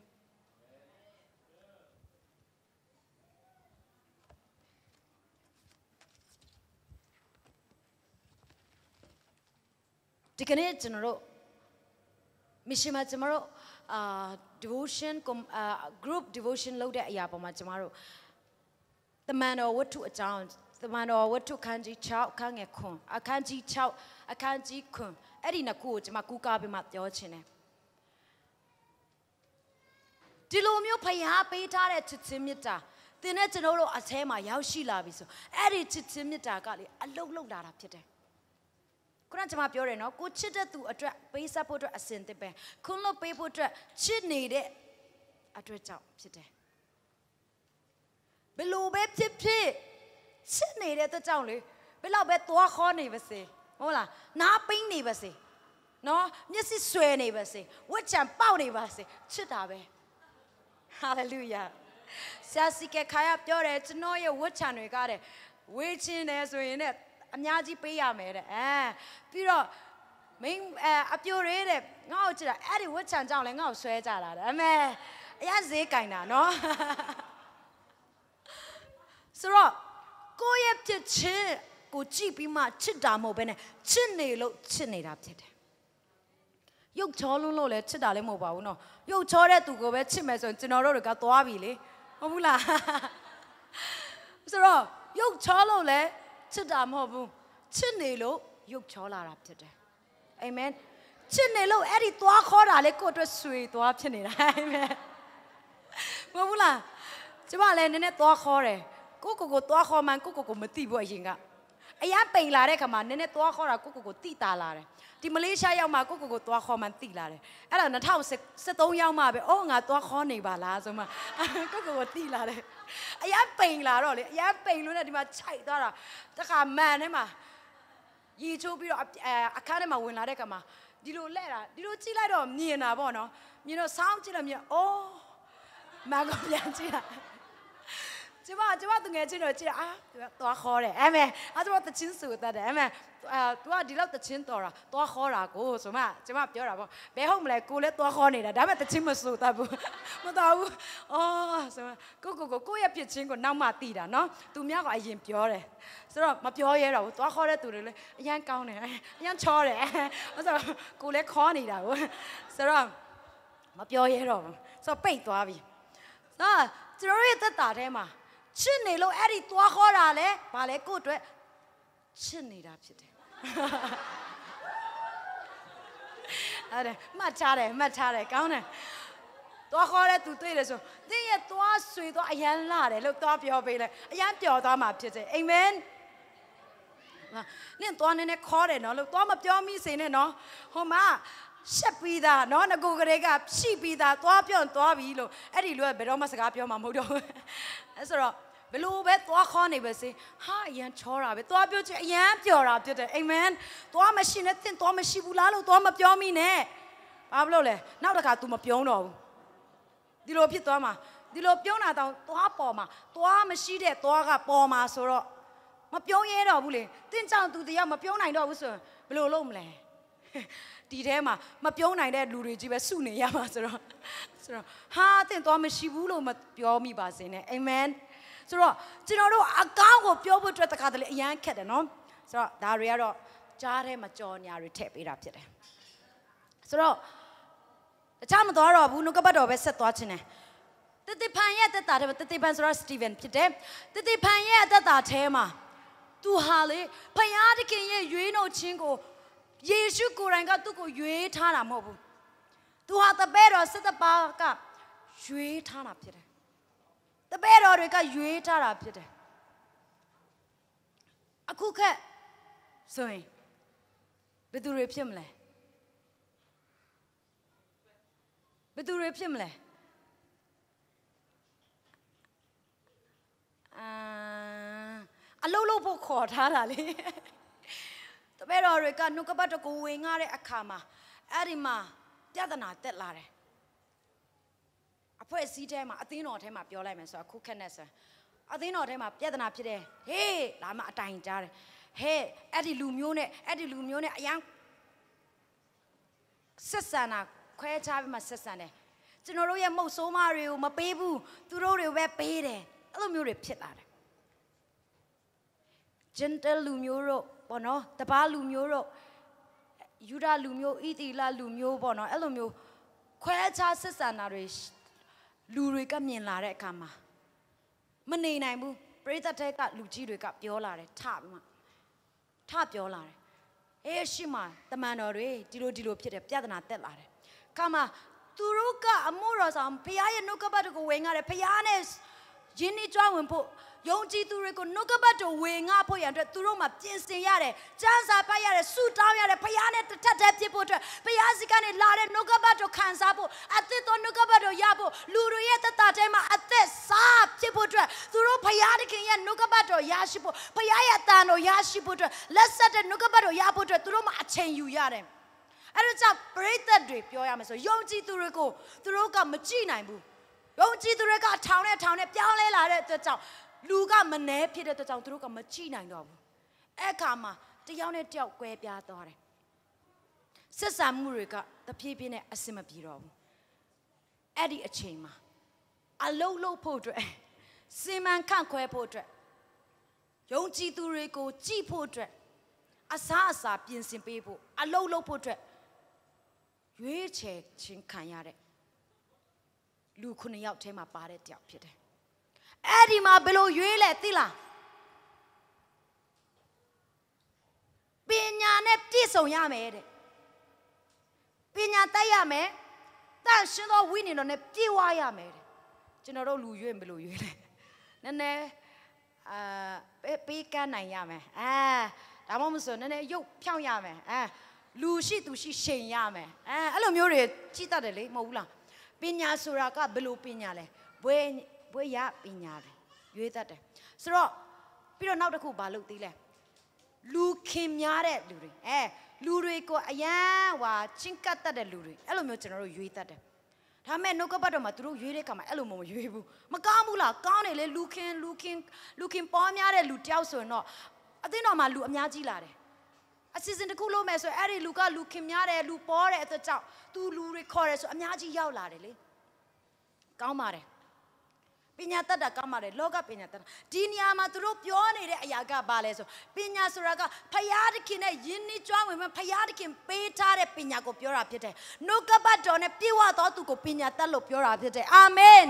ဒီကနေ့ကျွန်တော်တို့ mission မှာကျွန်တော်တို့devotion group devotion လုပ်တဲ့အရာပေါ်မှာကျွန်တော်တို့တမန်တော်ဝတ္ထုအကြောင်းတမန်တော်ဝတ္ထုခန်းကြီး6ခန်းငယ်ခွန်အခန်းကြီး6 အခန်းကြီးခွန်အဲ့ဒီနှစ်ခုကိုကျွန်မကူးကားပြီးမှပြောချင်တယ်ဒီလိုမျိုးဖျားပေးထားတဲ့ချစ်ချင်းမြတ်တာတင်းနဲ့ကျွန်တော်တို့အแทမှာရောက်ရှိလာပြီဆိုအဲ့ဒီချစ်ချင်းမြတ်တာကလေအလုတ်လုတ်လာတာဖြစ်တယ်ခုနကကျွန်မပြောတယ်နော်ကိုချစ်တဲ့သူအတွက်ပေးဆက်ဖို့အတွက်အစင်တစ်ပဲခွန်းလို့ပေးဖို့အတွက်ချစ်နေတဲ့အတွက်ကြောင့်ဖြစ်တယ်ဘယ်လိုပဲဖြစ်ဖြစ်ချစ်နေတဲ့အတွက်ကြောင့်လေဘယ်လောက်ပဲသွားခေါ်နေပါစေဟုတ်လားနားပိန်းနေပါစေနော်မျက်စိဆွဲနေပါစေဝတ်ချံပေါက်နေပါစေချစ်တာပဲဟာလေလုယာဆရာစီကခါရပြောတယ်ကျွန်တော်ရဲ့ဝတ်ချံတွေကတဲ့ဝေးချင်းတယ်ဆိုရင်လည်းအများကြီးပေးရမယ်တဲ့ပြီးတော့မင်းအပြိုရဲတဲ့ငါ့ကိုချစ်တာအဲ့ဒီဝတ်ချံကြောင့်လည်းငါ့ကိုဆွဲကြတာတဲ့အမေအရင်ဈေးကင်တာနော်ဆိုတော့ကိုယ့်ရဲ့ဖြစ်ချင်းကိုကြည့်ပြီးမှချစ်တာမဟုတ်ဘဲနဲ့ချစ်နေလို့ချစ်နေတာဖြစ်တယ်ရုပ်ချောလုံးလို့လည်းချစ်တာလည်းမဟုတ်ပါဘူးနော်ရုပ်ချောတဲ့သူကိုပဲချစ်မယ်ဆိုရင်ကျွန်တော်တို့တွေကသွားပြီလေဟုတ်ဘူးလားဆိုတော့ရုပ်ချောလို့လည်းချစ်တာမဟုတ်ဘူးချစ်နေလို့ရုပ်ချောလာတာဖြစ်တယ်အာမင်ချစ်နေလို့အဲ့ဒီသွားခေါ်တာလေကိုယ့်အတွက်ဆွေသွားဖြစ်နေတာအာမင်မဟုတ်ဘူးလားကျမလည်းနည်းနည်းသွားခေါ်တယ်ကိုသွားခေါ်မှန်ကိုမသိဘူးအရင်ကအရင်ပိန်လာတဲ့ခါမှာနည်းနည်းသွားခေါ်တာကိုတိတာလာတယ်ဒီမလေးရှားရောက်မှကိုသွားခေါ်မှန်တိလာတယ်အဲ့ဒါ2013ရောက်မှပဲအော်ငါသွားခေါ်နေပါလားဆိုမှကိုတိလာတယ်အရင်ပိန်လာတော့လေအရင်ပိန်လို့နဲ့ဒီမှာခြိုက်သွားတာတခါမန်ထဲမှာရီချိုးပြီးတော့အခန်းထဲမှာဝင်လာတဲ့ခါမှာဒီလိုလဲတာဒီလိုကြည့်လိုက်တော့မြင်တာပေါ့နော်မြင်တော့စောင်းကြည့်လို့မြင်အော်မန်ကိုပြန်ကြည့်တာကျမတငယ်ချင်းတို့ကြည့်သူကသွားခေါ်တယ်အဲ့မဲ့သူကတချင်းစုတတ်တယ်အဲ့မဲ့သူကဒီလောက်တချင်းတော်တာသွားခေါ်တာကိုဆိုမှကျမပြောတာပေါ့ဘယ်ဟုတ်မလဲကိုလည်းသွားခေါ်နေတာဒါပေမဲ့တချင်းမစုတတ်ဘူးမတော်ဘူးအော်ဆိုမှကိုရဲ့ဖြစ်ချင်းကိုနောက်မှသိတာနော်သူများကအရင်ပြောတယ်ဆိုတော့မပြောရဲတော့ဘူးသွားခေါ်တဲ့သူတွေလည်းအရန်ကောင်းတယ်အရန်ချောတယ်ဆိုတော့ကိုလည်းခေါ်နေတာကိုဆိုတော့မပြောရဲတော့ဘူးဆိုတော့ပိတ်သွားပြီဆိုတော့ကျွန်တော်ရဲ့သက်တာထဲမှာချစ်နေလို့အဲ့ဒီသွားခေါ်တာလေဗာလဲကို့အတွက်ချစ်နေတာဖြစ်တယ်အဲ့ဒါမှတ်ထားတယ်ကောင်းတယ်သွားခေါ်တဲ့သူတွေ့တယ်ဆိုတင်းရဲ့သွားဆွေသွားအရန်လာတယ်လို့သွားပြောပေးလိုက်အရန်ပျော်သွားမှာဖြစ်တယ်အာမင်နင်သွားနေခေါ်တယ်နော်လို့သွားမပြောမိစေနဲ့နော်ဟိုမှာရှက်ပြီးသားနော်ငကိုကလေးကဖြိပြီးသားသွားပြောင်းသွားပြီလို့အဲ့ဒီလူကဘယ်တော့မှစကားပြောမှာမဟုတ်တော့ဘူးအဲ့ဆိုတော့ဘလို့ပဲသွားခေါ်နေပဲစေဟာအရန်ချောတာပဲသွားပြောချင်အရန်ပျော်တာဖြစ်တယ်အာမင်သွားမရှိနဲ့သင်သွားမရှိဘူးလားလို့သွားမပြောမိနဲ့ဘာလို့လဲနောက်တစ်ခါ तू မပြုံးတော့ဘူးဒီလိုဖြစ်သွားမှာဒီလိုပြုံးတာတောင်သွားပေါ်မှာသွားမရှိတဲ့သွားကပေါ်မှာဆိုတော့မပြုံးရဲတော့ဘူးလေသင်ကြောင့် तू တရားမပြုံးနိုင်တော့ဘူးဆိုရင်ဘလို့လုပ်မလဲဒီထဲမှာမပြုံးနိုင်တဲ့လူတွေကြီးပဲစုနေရမှာဆိုတော့ဟာသင်သွားမရှိဘူးလို့မပြောမိပါစေနဲ့အာမင်ဆိုတော့ကျွန်တော်တို့အကောင်းကိုပြောဖို့အတွက်တခါတလေအရန်ခက်တယ်နော်ဆိုတော့ဒါတွေကတော့ကြားထဲမှာကြော်ညာတွေထည့်ပေးတာဖြစ်တယ်ဆိုတော့တခြားမသွားတော့ဘူးနှုတ်ကပတ်တော်ပဲဆက်သွားခြင်းတယ်တတိဖန်ရဲ့တက်တာထဲမှာတတိဖန်ဆိုတော့စတီဗန်ဖြစ်တယ်တတိဖန်ရဲ့တက်တာထဲမှာသူဟာလေဖယားသခင်ရဲ့ရွေးနှုတ်ခြင်းကိုယေရှုကိုယ်တိုင်ကသူ့ကိုရွေးထားတာမဟုတ်ဘူးသူဟာတပည့်တော်17ပါးကရွေးထားတာဖြစ်တယ်တပည့်တော်တွေကရွေးထားတာဖြစ်တယ်အခုခက်ဆိုရင်ဘယ်သူတွေဖြစ်မလဲအလုံးလုံးဖို့ခေါ်ထားတာလေတပည့်တော်တွေကနှုတ်ကပတ်တော်ကိုဝင်ငှားတဲ့အခါမှာအဲ့ဒီမှာပြဿနာတက်လာတယ်အဖွဲ့အစည်းထဲမှာအသင်းတော်ထဲမှာပြောလိုက်မယ်ဆိုတော့ခုခက်နေဆိုအသင်းတော်ထဲမှာပြဿနာဖြစ်တယ်ဟေးလာမအတိုင်ကြားတယ်ဟဲ့အဲ့ဒီလူမျိုးနဲ့အရန်ဆက်ဆံတာခွဲခြားပြီးမှဆက်ဆံတယ်ကျွန်တော်တို့ရဲ့မုတ်ဆိုးမတွေကိုမပေးဘူးသူတို့တွေပဲပေးတယ်အဲ့လိုမျိုးတွေဖြစ်လာတယ် gentle လူမျိုးတို့ပေါ့နော်တပားလူမျိုးတို့ယူဒလူမျိုးဣတိလလူမျိုးပေါ့နော်အဲ့လိုမျိုးခွဲခြားဆက်ဆံတာတွေလူတွေကမြင်လာတဲ့အခါမှာမနေနိုင်ဘူးပရိသတ်တွေကလူကြီးတွေကပြောလာတယ်ထပြောလာတယ်ဟ ရှိမှတမန်တော်တွေဒီလိုဖြစ်တယ်ပြဿနာတက်လာတယ်ခါမှာသူတို့ကအမှုတော်ဆောင်ဖခင်ရဲ့နှုတ်ကပတ်တော်ကိုဝင်ငါတယ်ဖခင်နဲ့ယင်းနှကြွဝင်ဖို့ယုံကြည်သူတွေကိုနှုတ်ကပတ်တော်ဝင်ငါဖို့ရန်အတွက်သူတို့မှာပြင်ဆင်ရတယ်ကျမ်းစာပတ်ရတယ်ဆုတောင်းရတယ်ဖခင်နဲ့တစ်ထပ်တည်းဖြစ်ဖို့အတွက်ဖခင်စီကနေလာတဲ့နှုတ်ကပတ်တော်ခံစားဖို့အသစ်သောနှုတ်ကပတ်တော်ရဖို့လူတွေရဲ့သက်တာထဲမှာအသက်စားဖြစ်ဖို့အတွက်သူတို့ဖခင်တခင်ရဲ့နှုတ်ကပတ်တော်ရရှိဖို့ဖခင်ရဲ့အတန်တော်ရရှိဖို့အတွက်လက်ဆက်တဲ့နှုတ်ကပတ်တော်ရဖို့အတွက်သူတို့မှာအချိန်ယူရတယ်အဲ့ဒါကြောင့်ပရိသတ်တွေပြောရမယ်ဆိုယုံကြည်သူတွေကိုသူတို့ကမကြည့်နိုင်ဘူးယုံကြည်သူတွေကထောင်နဲ့ပြောင်းလဲလာတဲ့အတွက်ကြောင့်လူကမနှဲဖြစ်တဲ့အတွက်ကြောင့်သူတို့ကမကြည့်နိုင်တော့ဘူးအဲ့အခါမှာတယောက်နဲ့တယောက်ကွဲပြားသွားတယ်ဆက်ဆံမှုတွေကတဖြည်းဖြည်းနဲ့အဆင်မပြေတော့ဘူးအဲ့ဒီအချိန်မှာအလုံးလုံးဖို့အတွက်စီမံခန့်ခွဲဖို့အတွက်ယုံကြည်သူတွေကိုကြည့်ဖို့အတွက်အစားအစာပြင်ဆင်ပေးဖို့အလုံးလုံးဖို့အတွက်ရွေးချယ်ခြင်းခံရတဲ့လူ9ယောက်ထဲမှာပါတဲ့တယောက်ဖြစ်တယ်အဲ့ဒီမှာဘယ်လိုရွေးလဲသိလားပညာနဲ့ပြည့်စုံရမယ်တဲ့ပညာတတ်ရမယ်တန်ရှင်းသောဝိညာဉ်တော်နဲ့ပြည့်ဝရမယ်တဲ့ကျွန်တော်တို့လူရွေးဘယ်လိုရွေးလဲနည်းနည်းပေးကမ်းနိုင်ရမယ်ဒါမှမဟုတ်နည်းနည်းရုပ်ဖြောင်းရမယ်လူရှိသူရှိရှင်ရမယ်အဲ့လိုမျိုးတွေကြည့်တတ်တယ်လေမဟုတ်ဘူးလားပညာဆိုတာကဘယ်လိုပညာလဲဘွဲရပညာတွေရွေးတတ်တယ်ဆိုတော့ပြီးတော့နောက်တစ်ခုဘာလုပ်သေးလဲလူခင်များတဲ့လူတွေလူတွေကိုအယံချင်းကတ်တတ်တဲ့လူတွေအဲ့လိုမျိုးကျွန်တော်တို့ရွေးတတ်တယ်ဒါပေမဲ့နှုတ်ကပတ်တော်မှာသူတို့ရွေးတဲ့ခါမှာအဲ့လိုမရွေးဘူးမကောင်းဘူးလားကောင်းတယ်လေလူခင်ပေါ်များတဲ့လူတယောက်ဆိုရင်တော့အသင်းတော်မှာလူအများကြီးလာတယ်အစီအစဉ်တစ်ခုလုပ်မယ်ဆိုအဲ့ဒီလူကလူခင်များတယ်လူပေါ်တဲ့အတွက်ကြောင့်သူလူတွေခေါ်တယ်ဆိုအများကြီးရောက်လာတယ်လေကောင်းပါတယ်ပညာတတ်တာကောင်းပါတယ်လောကပညာတတ်တာဒီနေရာမှာသူတို့ပြောနေတဲ့အရာကဘာလဲဆိုပညာဆိုတာကဖယားသခင်နဲ့ယဉ်နှကြွဝင်မဲ့ဖယားသခင်ပေးထားတဲ့ပညာကိုပြောတာဖြစ်တယ်နှုတ်ကပတ်တော်နဲ့ပြည့်ဝသောသူကိုပညာတတ်လို့ပြောတာဖြစ်တယ်အာမင်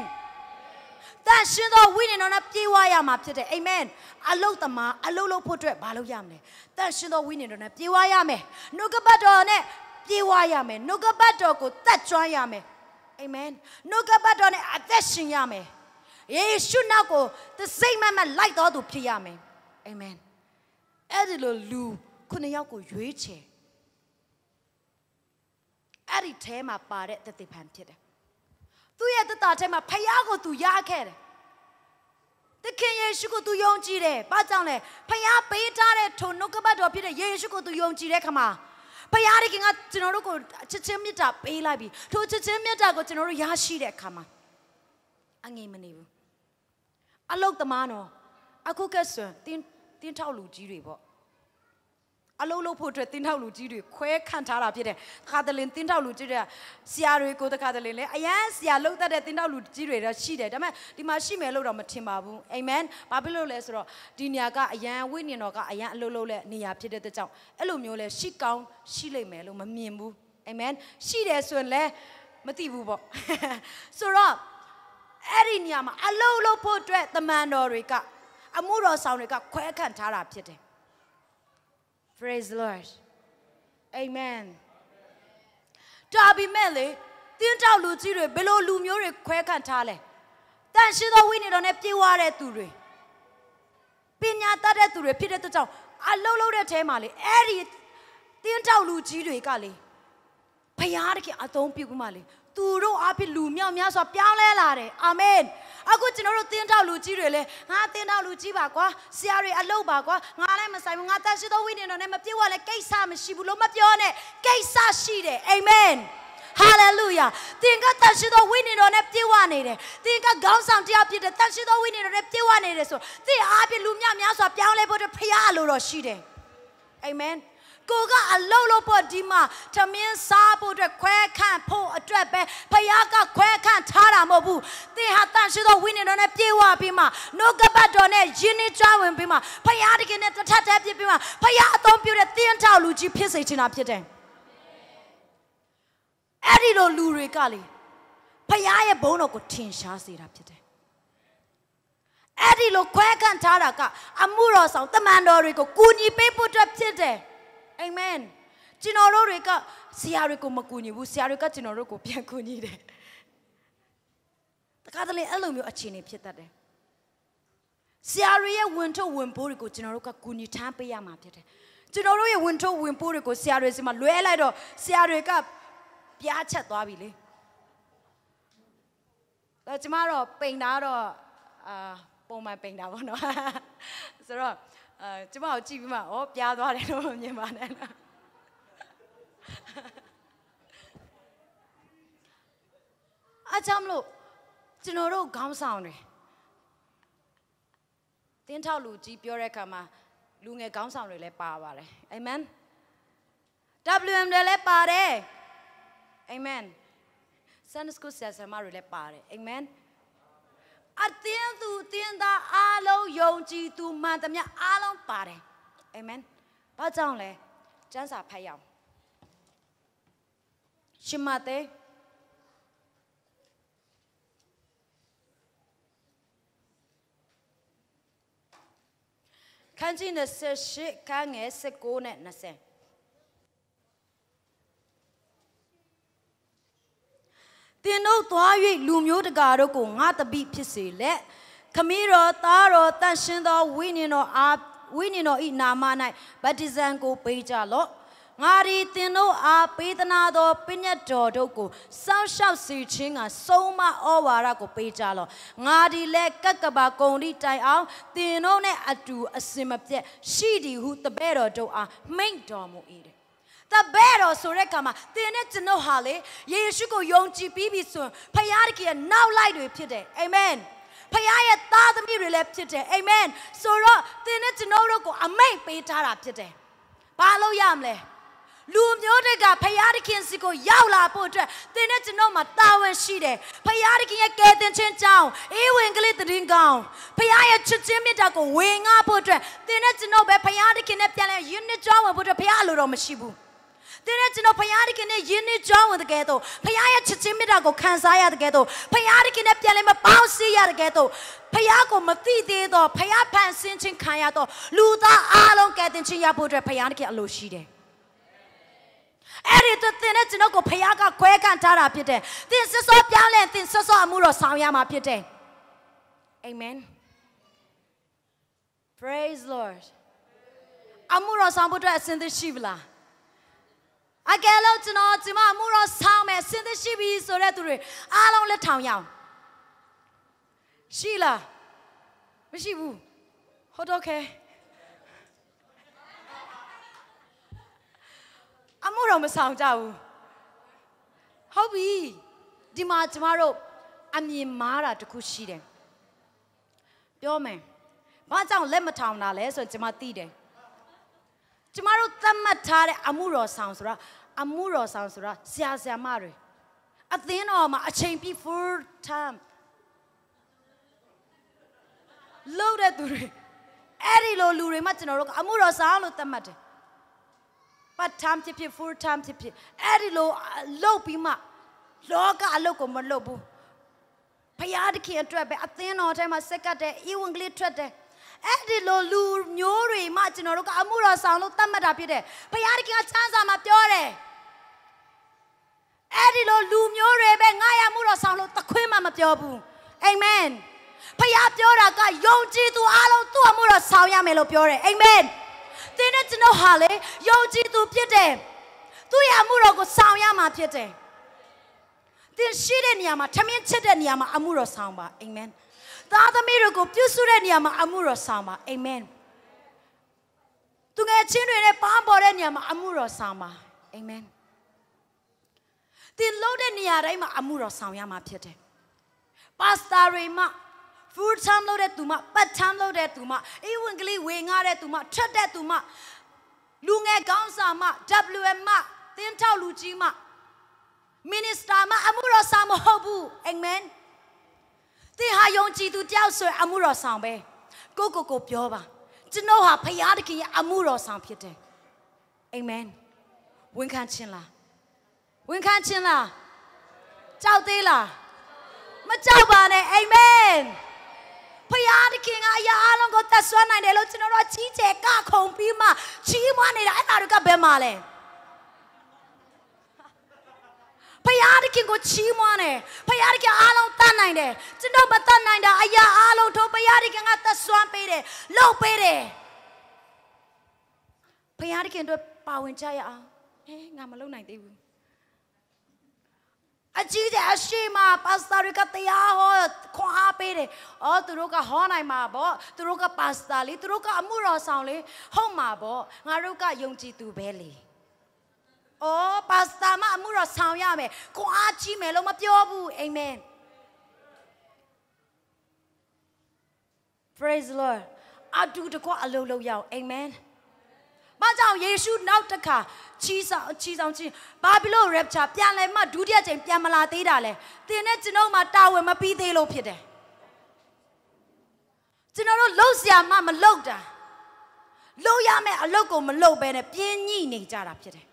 တန်ရှင်သောဝိညာဉ်တော်နဲ့ပြည့်ဝရမှာဖြစ်တယ်အာမင်အလုတ်သမားအလုတ်လို့ဖို့အတွက်ဘာလုပ်ရမလဲတန်ရှင်သောဝိညာဉ်တော်နဲ့ပြည့်ဝရမယ်နှုတ်ကပတ်တော်နဲ့ပြည့်ဝရမယ်နှုတ်ကပတ်တော်ကိုတတ်ကျွမ်းရမယ်အာမင်နှုတ်ကပတ်တော်နဲ့အသက်ရှင်ရမယ်ယေရှုနောက်ကိုသစိတ်မမလိုက်တော်သူဖြစ်ရမယ်အာမင်အဲ့ဒီလိုလူ9ယောက်ကိုရွေးချယ်အဲ့ဒီထဲမှာပါတဲ့တသက်ဖန်ဖြစ်တယ်သူရဲ့သက်တာထဲမှာဖယားကိုသူရခဲ့တယ်သခင်ယေရှုကိုသူယုံကြည်တယ်ဘာကြောင့်လဲဖယားပေးထားတဲ့ထိုနှုတ်ကပတ်တော်ဖြစ်တဲ့ယေရှုကိုသူယုံကြည်တဲ့ခါမှာဖယားတခင်ကကျွန်တော်တို့ကိုချစ်ချင်းမြတ်တာပေးလိုက်ပြီထိုချစ်ချင်းမြတ်တာကိုကျွန်တော်တို့ရရှိတဲ့အခါမှာအငြိမ်မနေဘူးအလုတ်သမားနော်အခုကဆိုတင်းထောက်လူကြီးတွေပေါ့အလုတ်လို့ဖို့အတွက်တင်းထောက်လူကြီးတွေခွဲခန့်ထားတာဖြစ်တယ်တခါတလေတင်းထောက်လူကြီးတွေဆရာတွေကိုတခါတလေလဲအရန်ဆရာလုတ်တတ်တဲ့တင်းထောက်လူကြီးတွေတော့ရှိတယ်ဒါပေမဲ့ဒီမှာရှိမယ်လို့တော့မထင်ပါဘူးအာမင်ဘာဖြစ်လို့လဲဆိုတော့ဒီနေရာကအရန်ဝိညာဉ်တော်ကအရန်အလုတ်လို့လဲနေရာဖြစ်တဲ့အတွက်ကြောင့်အဲ့လိုမျိုးလဲရှိကောင်းရှိလိမ့်မယ်လို့မမြင်ဘူးအာမင်ရှိတယ်ဆိုရင်လဲမသိဘူးပေါ့ဆိုတော့အဲ့ဒီနေရာမှာအလုံးလုံးဖို့အတွက်တမန်တော်တွေကအမှုတော်ဆောင်တွေကခွဲခန့်ထားတာဖြစ်တယ် Praise the Lord Amen ဒါပေမဲ့လေတင်းတောက်လူကြီးတွေဘယ်လိုလူမျိုးတွေခွဲခန့်ထားလဲတန်ရှင်းသောဝိညာဉ်တော်နဲ့ပြည့်ဝတဲ့သူတွေပညာတတ်တဲ့သူတွေဖြစ်တဲ့အတွက်ကြောင့်အလုံးလုံးတဲ့ထဲမှာလေအဲ့ဒီတင်းတောက်လူကြီးတွေကလေဖယားတခင်အသုံးပြုမှလေသူတို့အဖြစ်လူမြောက်များစွာပြောင်းလဲလာတယ်အာမင်အခုကျွန်တော်တို့တင်းထောက်လူကြီးတွေလဲငါတင်းထောက်လူကြီးပါကွာဆရာတွေအလုပ်ပါကွာငါလည်းမဆိုင်ဘူးငါတန်ရှိသောဝိညာဉ်တော်နဲ့မပြည့်ဝလဲကိစ္စမရှိဘူးလို့မပြောနဲ့ကိစ္စရှိတယ်အာမင်ဟာလေလုယာသင်ကတန်ရှိသောဝိညာဉ်တော်နဲ့ပြည့်ဝနေတယ်သင်ကခေါင်းဆောင်တရားဖြစ်တဲ့တန်ရှိသောဝိညာဉ်တော်နဲ့ပြည့်ဝနေတယ်ဆိုသင်အဖြစ်လူမြောက်များစွာပြောင်းလဲဖို့ဖရားလိုတော့ရှိတယ်အာမင်ကိုကအလုံးလို့ဖို့ဒီမှာသမင်းစားဖို့အတွက်ခွဲခန့်ဖို့အတွက်ပဲဖယားကခွဲခန့်ထားတာမဟုတ်ဘူးသင်ဟာတန်ရှိသောဝိညာဉ်တော်နဲ့ပြေဝပြီးမှနှုတ်ကပတ်တော်နဲ့ယဉ်နှကြွဝင်ပြီးမှဖယားတကယ်နဲ့တထက်တည်းဖြစ်ပြီးမှဖယားအသုံးပြုတဲ့သင်ထောက်လူကြီးဖြစ်စေချင်တာဖြစ်တယ်အဲ့ဒီလိုလူတွေကလေဖယားရဲ့ဘုန်းတော်ကိုထင်ရှားစေတာဖြစ်တယ်အဲ့ဒီလိုခွဲခန့်ထားတာကအမှုတော်ဆောင်တမန်တော်တွေကိုကူညီပေးဖို့အတွက်ဖြစ်တယ် Amen ကျွန်တော်တို့တွေကဆရာတွေကိုမကူညီဘူးဆရာတွေကကျွန်တော်တို့ကိုပြန်ကူညီတယ်တခါတလေအဲ့လိုမျိုးအခြေအနေဖြစ်တတ်တယ်ဆရာတွေရဲ့ဝင်ထုတ်ဝင်ပိုးတွေကိုကျွန်တော်တို့ကကူညီထမ်းပေးရမှာဖြစ်တယ်ကျွန်တော်တို့ရဲ့ဝင်ထုတ်ဝင်ပိုးတွေကိုဆရာတွေစီမှာလွဲလိုက်တော့ဆရာတွေကပြားချက်သွားပြီလေကျမတော့ပိန်တာတော့ပုံမှန်ပိန်တာပေါ့နော်ဆိုတော့ကျမကိုကြည့်ပြီးမှဩပြားသွားတယ်လို့မြင်ပါနဲ့အချမ်းလို့ကျွန်တော်တို့ခေါင်းဆောင်တွေတင်းထောက်လူကြီးပြောတဲ့အခါမှာလူငယ်ခေါင်းဆောင်တွေလည်းပါပါတယ်အာမင် WM တွေလည်းပါတယ်အာမင် Sunday school ဆရာဆရာမတွေလည်းပါတယ်အာမင်အတင်းသူတင်းသားအားလုံးယုံကြည်သူမှန်သမျှအားလုံးပါတယ်အာမင်ဘာကြောင့်လဲကျမ်းစာဖတ်ရအောင်ရှမဿဲခန်းကြီး28ခန်းငယ်19နဲ့20တင်တို့သွား၍လူမျိုးတကာတို့ကိုငါတပိဖြစ်စေလက်ခမည်းတော်သားတော်တန်ရှင်းသောဝိညာဉ်တော်ဤနာမ၌ဗတ္တိဇံကိုပေးကြလော့ငါဒီတင်တို့အားပေးသနာသောပညတ်တော်တို့ကိုစောင့်ရှောက်စီခြင်းကဆုံးမဩဝါဒကိုပေးကြလော့ငါဒီလည်းကက်ကဘာကုံဒီတိုင်အောင်တင်တို့နဲ့အတူအစင်မပြတ်ရှိသည်ဟုတပည့်တော်တို့အားမိန့်တော်မူ၏တပည့်တော်ဆိုတဲ့ကမှာတင်နဲ့ကျွန်တော်ဟာလေယေရှုကိုယုံကြည်ပြီးပြီဆိုရင်ဖခင်ရဲ့နောက်လိုက်တွေဖြစ်တယ်အာမင်ဖခင်ရဲ့သားသမီးတွေလည်းဖြစ်တယ်အာမင်ဆိုတော့တင်နဲ့ကျွန်တော်တို့ကိုအမိန့်ပေးထားတာဖြစ်တယ်ဘာလို့ရမလဲလူမျိုးတွေကဖခင်စီကိုရောက်လာဖို့အတွက်တင်နဲ့ကျွန်တော်မှာတာဝန်ရှိတယ်ဖခင်ရဲ့ကယ်တင်ခြင်းကြောင့်ဧဝံဂေလိသတင်းကောင်းဖခင်ရဲ့ချစ်ခြင်းမြတ်တာကိုဝင်ငါဖို့အတွက်တင်နဲ့ကျွန်တော်ပဲဖခင်နဲ့ပြန်လဲယဉ်နှစ်ကြောင်းဝင်ဖို့အတွက်ဖခင်အလိုတော်မရှိဘူးတင်နဲ့ကျွန်တော်ဖခင်နဲ့ယဉ်နှစ်ကြောင်းဝင်တဲ့ကဲတော့ဖခင်ရဲ့ချစ်ခြင်းမြတ်တာကိုခံစားရတဲ့ကဲတော့ဖခင်နဲ့ပြန်လဲမပေါင်းစည်းရတဲ့ကဲတော့ဖခင်ကိုမသိသေးတော့ဖခင်ဖန်ဆင်းခြင်းခံရတော့လူသားအားလုံးကယ်တင်ခြင်းရဖို့အတွက်ဖခင်အလိုရှိတယ်အဲ့ဒီတော့တင်နဲ့ကျွန်တော်ကိုဖခင်ကခွဲခန့်ထားတာဖြစ်တယ်တင်စစောပြောင်းလဲတင်စစောအမှုတော်ဆောင်ရမှာဖြစ်တယ် Amen Praise Lord အမှုတော်ဆောင်ဖို့အတွက်အစဉ်သင့်ရှိဗလားအကယ်လို့ကျွန်တော်ဒီမှာအမှုတော်ဆောင်မယ်အစဉ်သင့်ရှိပြီဆိုတဲ့သူတွေအားလုံးလက်ထောင်ရအောင်ရှိလားမရှိဘူးဟုတ်တော့ခဲအမှုတော်မဆောင်ကြဘူးဟုတ်ပြီဒီမှာကျမတို့အမြင်မားတာတခုရှိတယ်ပြောမယ်ဘာကြောင့်လက်မထောင်တာလဲဆိုတော့ကျမသိတယ်ကျမတို့သတ်မှတ်ထားတဲ့အမှုတော်ဆောင်ဆိုတာဆရာဆရာမတွေအသင်းတော်မှာအချိန်ပြည့် full time လုပ်တဲ့သူတွေအဲ့ဒီလိုလူတွေမှကျွန်တော်တို့အမှုတော်ဆောင်လို့သတ်မှတ်တယ်part time ဖြစ် full time ဖြစ်အဲ့ဒီလိုလုပ်ပြီးမှလောကအလုပ်ကိုမလုပ်ဘူးဖယားတခင်အတွက်ပဲအသင်းတော်ထဲမှာစက်ကတ်တဲ့ဧဝံဂေလိထွက်တယ်အဲ့ဒီလိုလူမျိုးတွေမှကျွန်တော်တို့ကအမှုတော်ဆောင်လို့သတ်မှတ်တာဖြစ်တယ်ဖယားတခင်ကချမ်းစာမှာပြောတယ်အဲ့ဒီလိုလူမျိုးတွေပဲငါရမှုတော်ဆောင်လို့တခွင်းမှမပြောဘူးအာမင်ဖယားပြောတာကယုံကြည်သူအားလုံးသူ့အမှုတော်ဆောင်ရမယ်လို့ပြောတယ်အာမင်တင်နဲ့ကျွန်တော်ဟာလေယုံကြည်သူဖြစ်တယ်သူ့ရဲ့အမှုတော်ကိုဆောင်ရမှာဖြစ်တယ်တင်ရှိတဲ့နေရာမှာထမင်းချစ်တဲ့နေရာမှာအမှုတော်ဆောင်ပါအာမင်သားသမီးတွေကိုပြုစုတဲ့နေရာမှာအမှုတော်ဆောင်ပါအာမင်သူငယ်ချင်းတွေနဲ့ပန်းပေါ်တဲ့နေရာမှာအမှုတော်ဆောင်ပါအာမင်တင်လို့တဲ့နေရာတိုင်းမှာအမှုတော်ဆောင်ရမှာဖြစ်တယ်ပါစတာတွေမှာfull time လုပ်တဲ့သူမှ part time လုပ်တဲ့သူမှဧဝံဂေလိဝင်ငါတဲ့သူမှထွက်တဲ့သူမှလူငယ်ကောင်းဆောင်မှ WM မှတင်းထောက်လူကြီးမှ minister မှအမှုတော်ဆောင်မဟုတ်ဘူးအာမင်တင်ဟာယုံကြည်သူတယောက်ဆိုအမှုတော်ဆောင်ပဲကိုပြောပါကျွန်တော်ဟာဖခင်တခင်ရဲ့အမှုတော်ဆောင်ဖြစ်တယ်အာမင်ဝန်ခံခြင်းလားကြောက်သေးလားမကြောက်ပါနဲ့အာမင် ဖယားတခင်ကအရာအလုံးကိုတတ်ဆွမ်းနိုင်တယ်လို့ကျွန်တော်တို့ချီးကျဲကခုန်ပြီးမှချီးမွမ်းနေတာအဲ့ဒါတွေကဘယ်မှာလဲဖယားတခင်ကိုချီးမွမ်းတယ်ဖယားတခင်အားလုံးတတ်နိုင်တယ်ကျွန်တော်မတတ်နိုင်တာအရာအားလုံးတို့ဖယားတခင်ကတတ်ဆွမ်းပေးတယ်လုပ်ပေးတယ်ဖယားတခင်တို့ပါဝင်ကြရအောင်ငါမလုပ်နိုင်သေးဘူးအကြီးတဲ့အရှိမပါစတာတွေကတရားဟောခွန်အားပေးတယ်အော်သူတို့ကဟောနိုင်မှာပေါ့သူတို့ကပါစတာလေသူတို့ကအမှုတော်ဆောင်လေဟုတ်မှာပေါ့ငါတို့ကယုံကြည်သူပဲလေအော်ပါစတာမအမှုတော်ဆောင်ရမယ်ခွန်အားကြီးမယ်လို့မပြောဘူးအာမင် Praise the Lord အတူတကွအလုံးလုံးရအောင်အာမင်ဘာကြောင့်ယေရှုနောက်တစ်ခါချီဆောင်ဘာဖြစ်လို့ rapture ပြန်လဲမှဒုတိယချိန်ပြန်မလာသေးတာလဲသင်နဲ့ကျွန်တော်မှတာဝန်မပြီးသေးလို့ဖြစ်တယ်ကျွန်တော်တို့လှုပ်ရှားမှမလှုပ်တာလှုပ်ရမယ်အလုပ်ကိုမလှုပ်ဘဲနဲ့ပြင်းညှိနေကြတာဖြစ်တယ်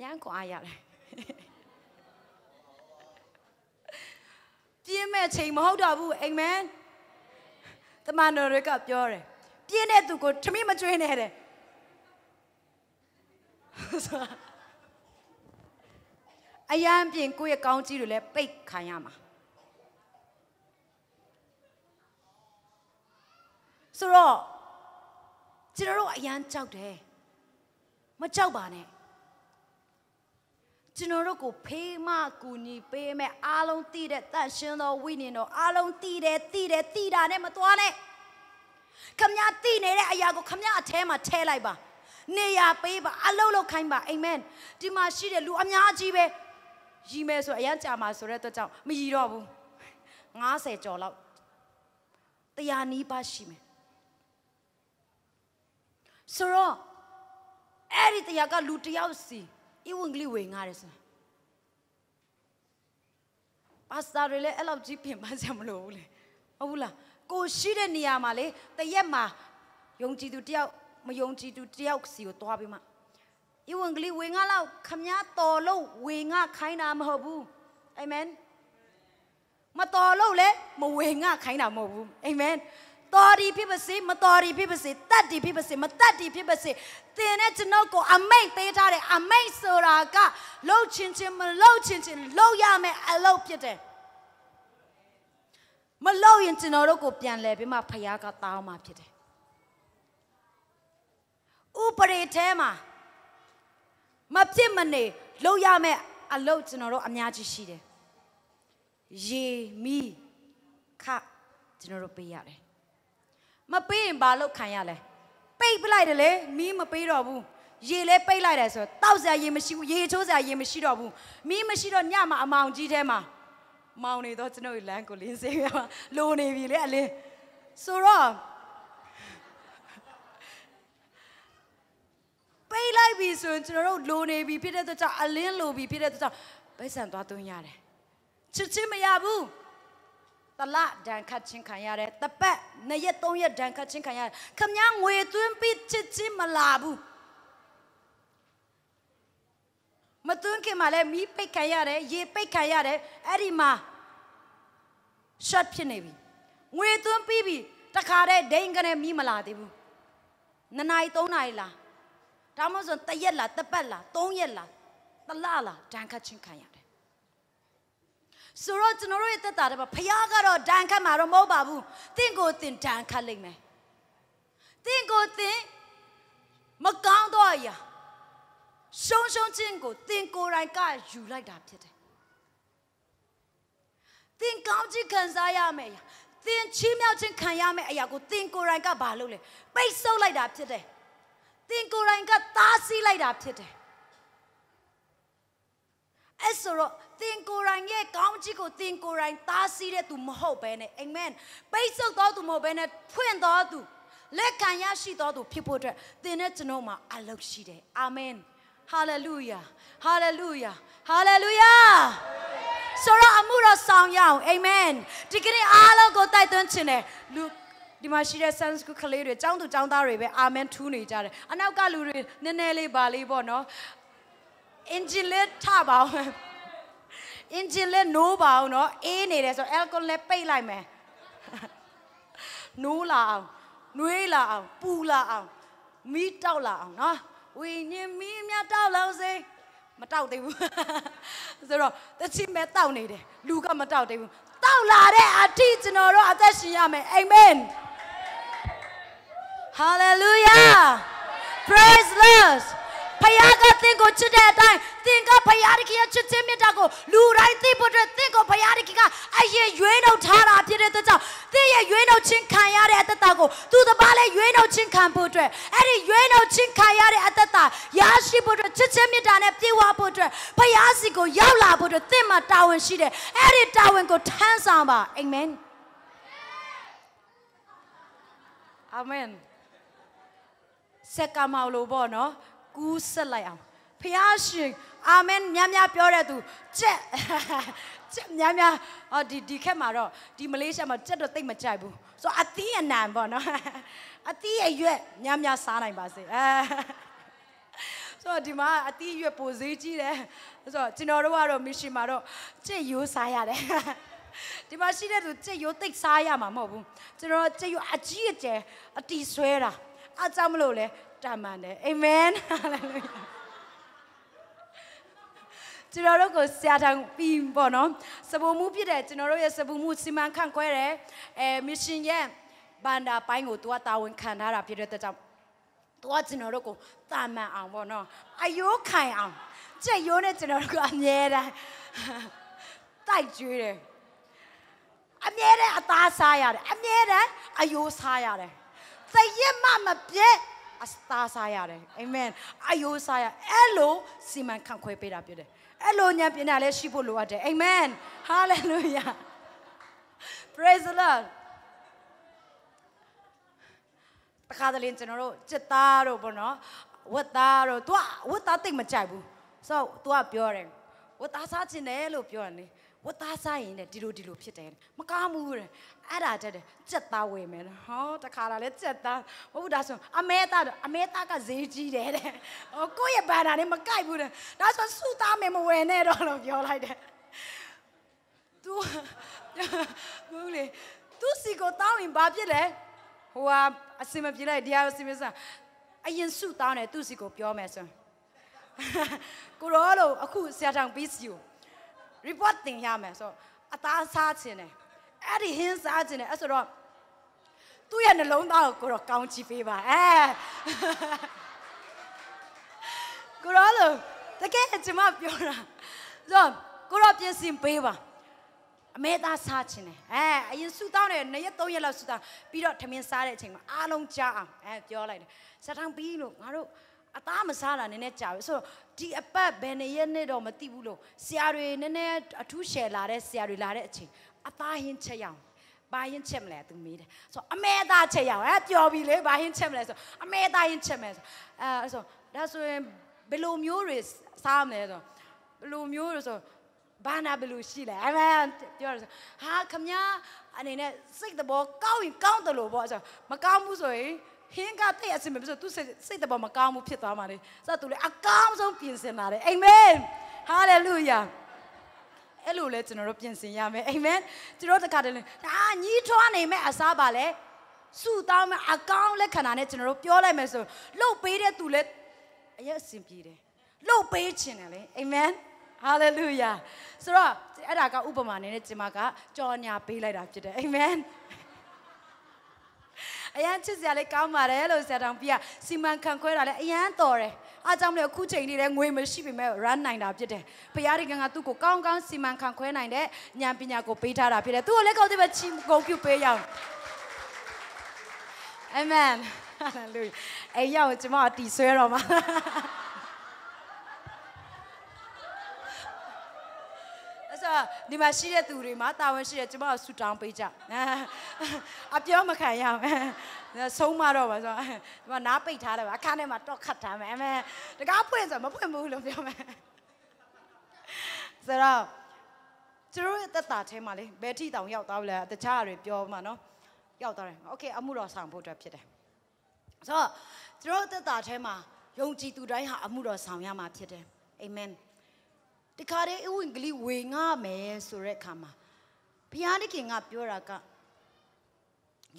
ရန်ကိုအားရတယ်ပြင်းမဲ့ချိန်မဟုတ်တော့ဘူးအာမင်တမန်တော်တွေကပြောတယ်ပြင်းတဲ့သူကိုထမင်းမကျွေးနဲ့တဲ့အယံပြင်ကိုယ့်ရဲ့ကောင်းကြီးတွေလည်းပိတ်ခံရမှာဆိုတော့ကျွန်တော်တို့အယံကြောက်တယ်မကြောက်ပါနဲ့ကျွန်တော်တို့ကိုဖေးမကူညီပေးမဲ့အားလုံးတည်တဲ့တန်ရှင်းသောဝိညာဉ်တော်အားလုံးတည်တာနဲ့မသွားနဲ့ခမညာတည်နေတဲ့အရာကိုခမညာအထဲမှာထဲလိုက်ပါနေရာပေးပါအလုံးလုံးခိုင်းပါအာမင်ဒီမှာရှိတဲ့လူအများကြီးပဲရီမယ်ဆိုအရန်ကြာမှာဆိုတဲ့အတွက်ကြောင့်မရီတော့ဘူး90ကျော်လောက်100နီးပါးရှိမယ်ဆိုတော့အဲ့ဒီတရားကလူတယောက်စီဧဝံဂေလိဝင်ငါတယ်ဆိုပါစတာတွေလည်းအဲ့လောက်ကြီးပြင်ပန်းစရာမလိုဘူးလေဟုတ်ဘူးလားကိုရှိတဲ့နေရာမှာလေတရက်မှာယုံကြည်သူတယောက်မယုံကြည်သူတယောက်စီကိုတွားပြီးမှဧဝံဂေလိဝင်ငါလောက်ခမည်းတော်လို့ဝင်ငါခိုင်းတာမဟုတ်ဘူးအာမင်မတော်လို့လေမဝင်ငါခိုင်းတာမဟုတ်ဘူးအာမင်တော်ဒီဖြစ်ပါစေမတော်ဒီဖြစ်ပါစေတတ်ဒီဖြစ်ပါစေမတတ်ဒီဖြစ်ပါစေသင်နဲ့ကျွန်တော်ကိုအမိတ်ပေးထားတယ်အမိတ်ဆိုတာကလှုပ်ချင်းမလှုပ်ချင်းလှုပ်ရမယ်အလုပ်ဖြစ်တယ်မလှုပ်ရင်ကျွန်တော်တို့ကိုပြန်လဲပြီးမှဖယားကတောင်းမှဖြစ်တယ်ဥပရိထဲမှာမဖြစ်မနေလှုပ်ရမယ်အလုပ်ကျွန်တော်တို့အများကြီးရှိတယ်ရေမီခကျွန်တော်တို့ပေးရတယ်မပေးရင်ဘာလုပ်ခံရလဲပိတ်ပလိုက်တယ်လေမီးမပေးတော့ဘူးရေလဲပိတ်လိုက်တယ်ဆိုတော့တောက်စရာရေမရှိဘူးရေချိုးစရာရေမရှိတော့ဘူးမီးမရှိတော့ညမှာအမောင်ကြီးထဲမှာမောင်နေတော့ကျွန်တော်လမ်းကိုလင်းစေးရမှာလိုနေပြီလေအလင်းဆိုတော့ပိတ်လိုက်ပြီဆိုရင်ကျွန်တော်တို့လိုနေပြီဖြစ်တဲ့အတွက်ကြောင့်အလင်းလိုပြီဖြစ်တဲ့အတွက်ကြောင့်ဗိဆန်သွားသွင်းရတယ်ချစ်ချင်းမရဘူးတလဒဏ်ခတ်ချင်းခံရတယ်တပတ်2ရက်3ရက်ဒဏ်ခတ်ချင်းခံရတယ်ခမညာငွေသွင်းပြီးချစ်ချင်းမလာဘူးမသွင်းခင်မှာလည်းမီးပိတ်ခံရတယ်ရေပိတ်ခံရတယ်အဲ့ဒီမှာ short ဖြစ်နေပြီငွေသွင်းပြီးပြီတခါတည်းဒိန်ကနေမီးမလာသေးဘူး2နာရီ3နာရီလားဒါမှမဟုတ်1ရက်လား1ပတ်လား3ရက်လား1လလားဒဏ်ခတ်ချင်းခံရတယ်ဆိုတော့ကျွန်တော်တို့ရဲ့သက်တာတွေမှာဖခင်ကတော့ဒဏ်ခတ်မှာတော့မဟုတ်ပါဘူးတင့်ကိုတင်ဒဏ်ခတ်လိမ့်မယ်တင့်ကိုတင်မကောင်းတော့ရရှုံချင်းကိုတင်ကိုယ်တိုင်ကယူလိုက်တာဖြစ်တယ်တင်ကောင်းခြင်းခံစားရမယ်တင်ချီးမြှောက်ခြင်းခံရမယ်အရာကိုတင်ကိုယ်တိုင်ကဘာလုပ်လဲပိတ်ဆို့လိုက်တာဖြစ်တယ်တင်ကိုယ်တိုင်ကတားဆီးလိုက်တာဖြစ်တယ်အဲ့ဆိုတော့တင်ကိုယ်တိုင်ရဲ့ကောင်းကြီးကိုတင်ကိုယ်တိုင်တားဆီးတဲ့သူမဟုတ်ဘဲနဲ့အာမင်ပိတ်ဆို့တော်သူမဟုတ်ဘဲနဲ့ဖွင့်တော်သူလက်ခံရရှိတော်သူဖြစ်ဖို့အတွက်တင်နဲ့ကျွန်တော်မှာအလုပ်ရှိတယ်အာမင်ဟာလေလုယာဟာလေလုယာဟာလေလုယာဆိုတော့အမှုတော်ဆောင်ရအောင်အာမင်ဒီကနေ့အားလုံးကိုတိုက်သွင်းခြင်းနဲ့လူဒီမှာရှိတဲ့ Sunday School ကလေးတွေចောင်းသူចောင်းသားတွေပဲအာမင်ထူးနေကြတယ်အနောက်ကလူတွေနည်းနည်းလေးပါလေးပေါ့နော်အင်ဂျင်လေးထပါအောင် engine လဲနိုးပါအောင်နော်အေးနေတယ်ဆို alcohol လဲပိတ်လိုက်မယ်နိုးလာအောင်နှွေးလာအောင်ပူလာအောင်မီးတောက်လာအောင်နော်ဝိညာဉ်မီးမြတောက်လောက်စေမတောက်သေးဘူးဆိုတော့တချင်မဲ့တောက်နေတယ်လူကမတောက်သေးဘူးတောက်လာတဲ့အထိကျွန်တော်တို့အသက်ရှင်ရမယ်အာမင် hallelujah praise Lord ဖယားကသင်ကိုချစ်တဲ့အတိုင်းသင်ကဖယားတခင်ရဲ့ချစ်ခြင်းမြတ်တာကိုလူတိုင်းသိဖို့အတွက်သင်ကိုဖယားတခင်ကအရင်ရွေးနှုတ်ထားတာဖြစ်တဲ့အတွက်ကြောင့်သင်ရဲ့ရွေးနှုတ်ခြင်းခံရတဲ့အသက်တာကိုသူတစ်ပါးလည်းရွေးနှုတ်ခြင်းခံဖို့အတွက်အဲ့ဒီရွေးနှုတ်ခြင်းခံရတဲ့အသက်တာရရှိဖို့အတွက်ချစ်ခြင်းမြတ်တာနဲ့ပြည့်ဝဖို့အတွက်ဖယားစီကိုရောက်လာဖို့အတွက်သင်မှာတာဝန်ရှိတယ်အဲ့ဒီတာဝန်ကိုထမ်းဆောင်ပါအာမင်အာမင်စက်ကမောင်လို့ပေါ့နော်ကူးဆက်လိုက်အောင်ဖျားရှင်အာမင်များများပြောတဲ့သူကြက်များများဒီခက်မှာတော့ဒီမလေးရှားမှာကြက်တော့တိတ်မကြိုက်ဘူးဆိုတော့အသီးအနှံပေါ့နော်အသီးအရွက်များများစားနိုင်ပါစေဆိုတော့ဒီမှာအသီးအရွက်ပိုဈေးကြီးတယ်ဆိုတော့ကျွန်တော်တို့ကတော့မရှင်မှာတော့ကြက်ရိုးစားရတယ်ဒီမှာရှိတဲ့သူကြက်ရိုးတိတ်စားရမှာမဟုတ်ဘူးကျွန်တော်ကြက်ရိုးအကြီးအကျယ်အတီဆွဲတာအားကြောင့်မလို့လဲတာမန်တယ်အာမင်ဟာလေလုယာကျွန်တော်တို့ကိုဆရာတော်ပြီးပေါ့နော်စပူမှုဖြစ်တယ်ကျွန်တော်တို့ရဲ့စပူမှုစီမံခန့်ခွဲတယ်မရှင်ရဲ့ဘန္တာပိုင်းကိုသူကတာဝန်ခံထားတာဖြစ်တဲ့အတွက်ကြောင့်သူကကျွန်တော်တို့ကိုတာမန်အောင်ပေါ့နော်အယိုးခိုင်အောင်ကြက်ရိုးနဲ့ကျွန်တော်တို့ကအမြဲတမ်းတိုက်ကျွေးတယ်အမြဲတမ်းအသားစားရတယ်အမြဲတမ်းအယိုးစားရတယ်သရက်မမပြည့်အသားစားရတယ်အာမင်အယိုးစားရအဲ့လိုစီမံခန့်ခွဲပေးတာဖြစ်တယ်အဲ့လိုဉာဏ်ပညာလည်းရှိဖို့လိုအပ်တယ်အာမင်ဟာလေလုယာ praise the Lord တခါတလေကျွန်တော်တို့จิตသားတို့ပေါ့နော်ဝတ်သားတို့ तू ဝတ်သားတိတ်မကြိုက်ဘူးဆိုတော့ तू ကပြောတယ်ဝတ်သားစားခြင်းတယ်လို့ပြောတယ်လေဝတ်သားစားရင်လည်းဒီလိုဖြစ်တယ်မကောင်းဘူးတဲ့အဲ့ဒါတက်တယ်ကြက်သားဝယ်မယ်ဟောတခါလာလဲကြက်သားမဟုတ်ဒါဆိုအမဲသားကဈေးကြီးတယ်တဲ့ဟောကိုယ့်ရဲ့ဘာသာနဲ့မကိုက်ဘူးတဲ့ဒါဆိုစုသားမယ်မဝယ်နဲ့တော့လို့ပြောလိုက်တယ် तू ဘူးလေ तू စီကိုတောင်းရင်ဘာဖြစ်လဲဟိုကအစင်မပြေလိုက်တရားအစင်မစအရင်စုတောင်းတယ်သူ့စီကိုပြောမယ်ဆိုကိုရောလို့အခုဆရာတောင်ပြီးစီကိုreport တင်ရမယ်ဆိုအသားစားခြင်းတယ်အဲ့ဒီဟင်းစားခြင်းတယ်အဲ့ဆိုတော့သူ့ရဲ့နှလုံးသားကိုတော့ကောင်းချီးပေးပါကိုရောလို့တကယ်ကျွန်မပြောတာဆိုကိုရောပြင်ဆင်ပေးပါအမေသားစားခြင်းတယ်အရင်ဆူတောင်းတယ်2ရက်3ရက်လောက်ဆူတောင်းပြီးတော့ထမင်းစားတဲ့အချိန်မှာအားလုံးကြားအောင်ပြောလိုက်တယ်စတောင်းပြီးလို့ငါတို့အသားမစားတာနည်းနည်းကြာပြီဆိုတော့ဒီအပတ်ဘယ်နှစ်ရက်နဲ့တော့မသိဘူးလို့ဆရာတွေနည်းနည်းအထူးရှယ်လာတဲ့ဆရာတွေလာတဲ့အချိန်အသားဟင်းချက်ရအောင်ဘာဟင်းချက်မလဲသူမေးတယ်ဆိုအမေသားချက်ရအောင်ပျော်ပြီလေဘာဟင်းချက်မလဲဆိုအမေသားဟင်းချက်မယ်ဆိုဆိုဒါဆိုရင်ဘယ်လိုမျိုးတွေစားမလဲဆိုဘယ်လိုမျိုးတွေဆိုဘာနာဘယ်လိုရှိလဲအမေပြောတယ်ဆိုဟာခမညာအနေနဲ့စိတ်တဘောကောင်းရင်ကောင်းတယ်လို့ပေါ့ဆိုမကောင်းဘူးဆိုရင်ဟင်းကတဲ့အစင်မပြောသူစိတ်တဘောမကောင်းဘူးဖြစ်သွားမှာလေဆိုတော့သူလေအကောင်းဆုံးပြင်ဆင်လာတယ်အာမင်ဟာလေလုယာအဲ့လိုလဲကျွန်တော်တို့ပြင်ဆင်ရမယ်အာမင်ကျွန်တော်တခါတည်းဒါညီးထွားနေမဲ့အစားပါလေစုတောင်းမဲ့အကောင်းလက်ခံတာနဲ့ကျွန်တော်တို့ပြောလိုက်မယ်ဆိုလှုပ်ပေးတဲ့သူလဲအရက်အစင်ပြေတယ်လှုပ်ပေးခြင်းတယ်လေအာမင်ဟာလေလုယာဆိုတော့အဲ့ဒါကဥပမာနဲ့ကျွန်မကကြော်ညာပေးလိုက်တာဖြစ်တယ်အာမင်အရန်ချစ်စရာလေးကောင်းပါတယ်လို့ဆရာတော်ပြစီမံခန့်ခွဲတာလည်းအရန်တော်တယ်အားကြောင့်လည်းအခုချိန်လေးလည်းငွေမရှိပေမဲ့ run နိုင်တာဖြစ်တယ်ဘုရားဒီကံကသူ့ကိုကောင်းကောင်းစီမံခန့်ခွဲနိုင်တဲ့ဉာဏ်ပညာကိုပေးထားတာဖြစ်တယ်သူ့ကိုလည်းကောင်းတဲ့ပဲချီးဂုဏ်ပြုပေးရအောင်အာမင်ဟာလေလုယာအဲ့ရောက်ကျွန်မတီဆွဲတော့မှာဒီမှာရှိတဲ့သူတွေမှာတာဝန်ရှိတဲ့ကျွန်မကိုဆူတောင်းပေးကြအပြောမခံရမယ်ဆုံးမတော့ပါဆိုတော့ဒီမှာနားပိတ်ထားတယ်ပါအခန်းထဲမှာတော့ခတ်ထားမယ်အမေတကားဖွင့်ဆိုမဖွင့်ဘူးလို့ပြောမယ်ဆိုတော့ကျတို့ရဲ့တက်တာထဲမှာလေဘယ်ထိတောင်ရောက်သွားပြီလဲတခြားတွေပြောမှာနော်ရောက်သွားတယ်โอเคအမှုတော်ဆောင်ဖို့အတွက်ဖြစ်တယ်ဆိုတော့ကျတို့တက်တာထဲမှာယုံကြည်သူတိုင်းဟာအမှုတော်ဆောင်ရမှာဖြစ်တယ်အာမင် တခါတည်းအဝင်ကလေးဝေငါမယ်ဆိုတဲ့အခါမှာဘုရားသခင်ကပြောတာက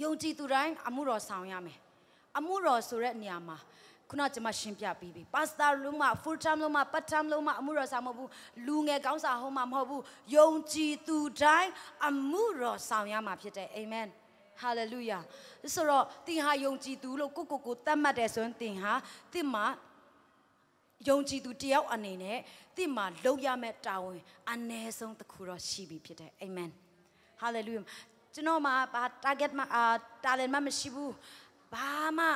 ယုံကြည်သူတိုင်းအမှုတော်ဆောင်ရမယ်အမှုတော်ဆိုတဲ့နေရာမှာခုနကျွန်မရှင်းပြပြီးပြီပါစတာလုံးမ full time လုံးမ part time လုံးမအမှုတော်ဆောင်မဟုတ်ဘူးလူငယ်ကောင်းစာဟောမှာမဟုတ်ဘူးယုံကြည်သူတိုင်းအမှုတော်ဆောင်ရမှာဖြစ်တယ်အာမင်ဟာလေလုယာဆိုတော့သင်ဟာယုံကြည်သူလို့ကိုသတ်မှတ်တယ်ဆိုရင်သင်ဟာသင်မှာယုံကြည်သူတယောက်အနေနဲ့သင်မှာလုပ်ရမယ့်တာဝန်အနည်းဆုံးတစ်ခုတော့ရှိပြီဖြစ်တယ်အာမင်ဟာလေလုယာကျွန်တော်မှာဘာ target မှာtalent မှမရှိဘူးဘာမှ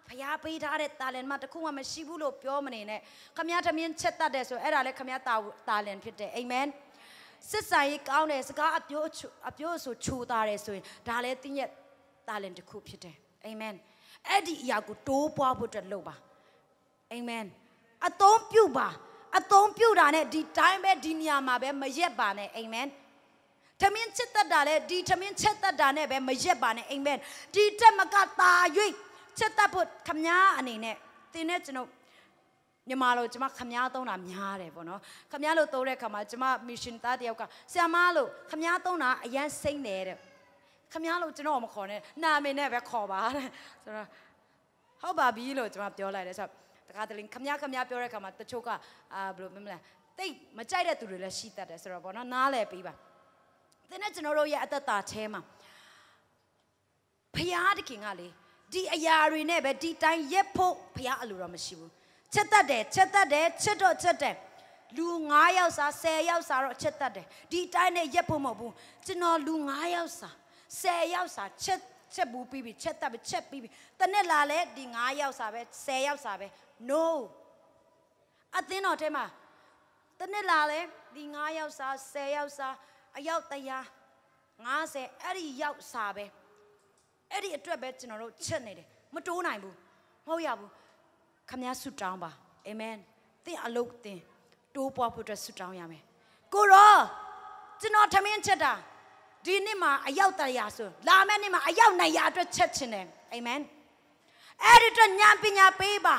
ဖျားပေးထားတဲ့ talent မှတခုမှမရှိဘူးလို့ပြောမနေနဲ့ခမည်းထမင်းချက်တတ်တယ်ဆိုအဲ့ဒါလည်းခမည်းtalent ဖြစ်တယ်အာမင်စစ်ဆိုင်ရေးကောင်းတယ်စကားအပြိုးဆိုချိုးသားတယ်ဆိုရင်ဒါလည်းတင်းရဲ့ talent တစ်ခုဖြစ်တယ်အာမင်အဲ့ဒီအရာကိုတိုးပွားဖို့အတွက်လုပ်ပါအာမင်အသုံးပြုပါအသုံးပြုတာနဲ့ဒီတိုင်းပဲဒီနေရာမှာပဲမရက်ပါနဲ့အာမင်ထမင်းချက်တတ်တာလေဒီထမင်းချက်တတ်တာနဲ့ပဲမရက်ပါနဲ့အာမင်ဒီတက်မကတာ၍ချက်တတ်ဖို့ခမည်းအနေနဲ့တင်းနဲ့ကျွန်တော်မြန်မာလိုကျွန်မခမည်းသုံးတာများတယ်ပေါ့နော်ခမည်းလိုသုံးတဲ့ခါမှာကျွန်မ mission သားတယောက်ကဆရာမလို့ခမည်းသုံးတာအရန်စိမ့်တယ်တဲ့ခမည်းလို့ကျွန်တော်မခေါ်နဲ့နာမည်နဲ့ပဲခေါ်ပါတဲ့ဆိုတော့ဟုတ်ပါပြီလို့ကျွန်မပြောလိုက်တယ်ဆိုတော့တခါတလေခမည်းပြောတဲ့ခါမှာတချို့ကဘယ်လိုမလဲတိတ်မကြိုက်တဲ့သူတွေလည်းရှိတတ်တယ်ဆိုတော့ပေါ့နော်နားလည်ပြီးပါတင်းနဲ့ကျွန်တော်တို့ရဲ့အသက်တာထဲမှာဖျားတခင်ကလေဒီအရာတွေနဲ့ပဲဒီတိုင်းရက်ဖို့ဖျားအလိုတော့မရှိဘူးချက်တတ်တယ်ချက်တယ်လူ9ယောက်စား10ယောက်စားတော့ချက်တတ်တယ်ဒီတိုင်းနဲ့ရက်ဖို့မဟုတ်ဘူးကျွန်တော်လူ9ယောက်စား10ယောက်စားချက်ဘူးပြီးပြီချက်တတ်ပြီချက်ပြီးပြီတနေ့လာလဲဒီ9ယောက်စားပဲ10ယောက်စားပဲ no အသင်းတော်ထဲမှာတနေ့လာလဲဒီ9ယောက်စား10ယောက်စားအယောက်150အဲ့ဒီယောက်စားပဲအဲ့ဒီအတွက်ပဲကျွန်တော်တို့ချက်နေတယ်မတိုးနိုင်ဘူးမဟုတ်ရဘူးခမည်းဆုတောင်းပါအာမင်သင်အလုပ်သင်တိုးပွားဖို့အတွက်ဆုတောင်းရမယ်ကိုရောကျွန်တော်ထမင်းချက်တာဒီနေ့မှာအယောက်100ဆိုလာမယ့်နေ့မှာအယောက်200အတွက်ချက်ချင်တယ်အာမင်အဲ့ဒီအတွက်ဉာဏ်ပညာပေးပါ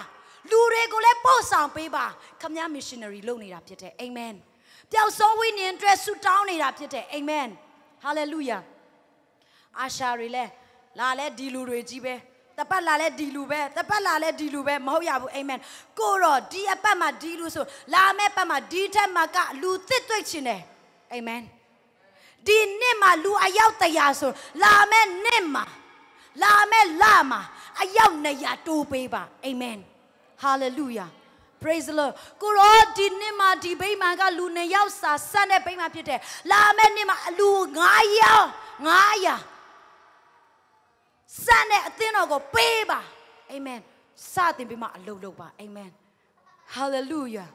လူတွေကိုလည်းပို့ဆောင်ပေးပါခမည်း missionary လုပ်နေတာဖြစ်တယ်အာမင်ပျောက်ဆုံးဝိညာဉ်အတွက်ဆုတောင်းနေတာဖြစ်တယ်အာမင်ဟာလေလုယာအာရှာတွေလည်းလာလဲဒီလူတွေကြီးပဲတပတ်လာလဲဒီလူပဲတပတ်လာလဲဒီလူပဲမဟုတ်ရဘူးအာမင်ကိုတော့ဒီအပတ်မှာဒီလူဆိုလာမယ့်ပတ်မှာဒီထက်မှာကလူသစ်တွေ့ချင်တယ်အာမင်ဒီနေ့မှာလူအယောက်100ဆိုလာမယ့်နေ့မှာလာမယ့်လမှာအယောက်200တိုးပေးပါအာမင်ဟာလေလုယာ praise the Lord ကိုရောဒီနေ့မှာဒီဗိမာန်ကလူ2ယောက်စာဆက်တဲ့ဗိမာန်ဖြစ်တယ်လာမယ့်နေ့မှာလူ9ယောက်900စံတဲ့အသင်းတော်ကိုပေးပါအာမင်စတင်ပြီးမှအလုပ်လုပ်ပါအာမင်ဟာလေလုယာ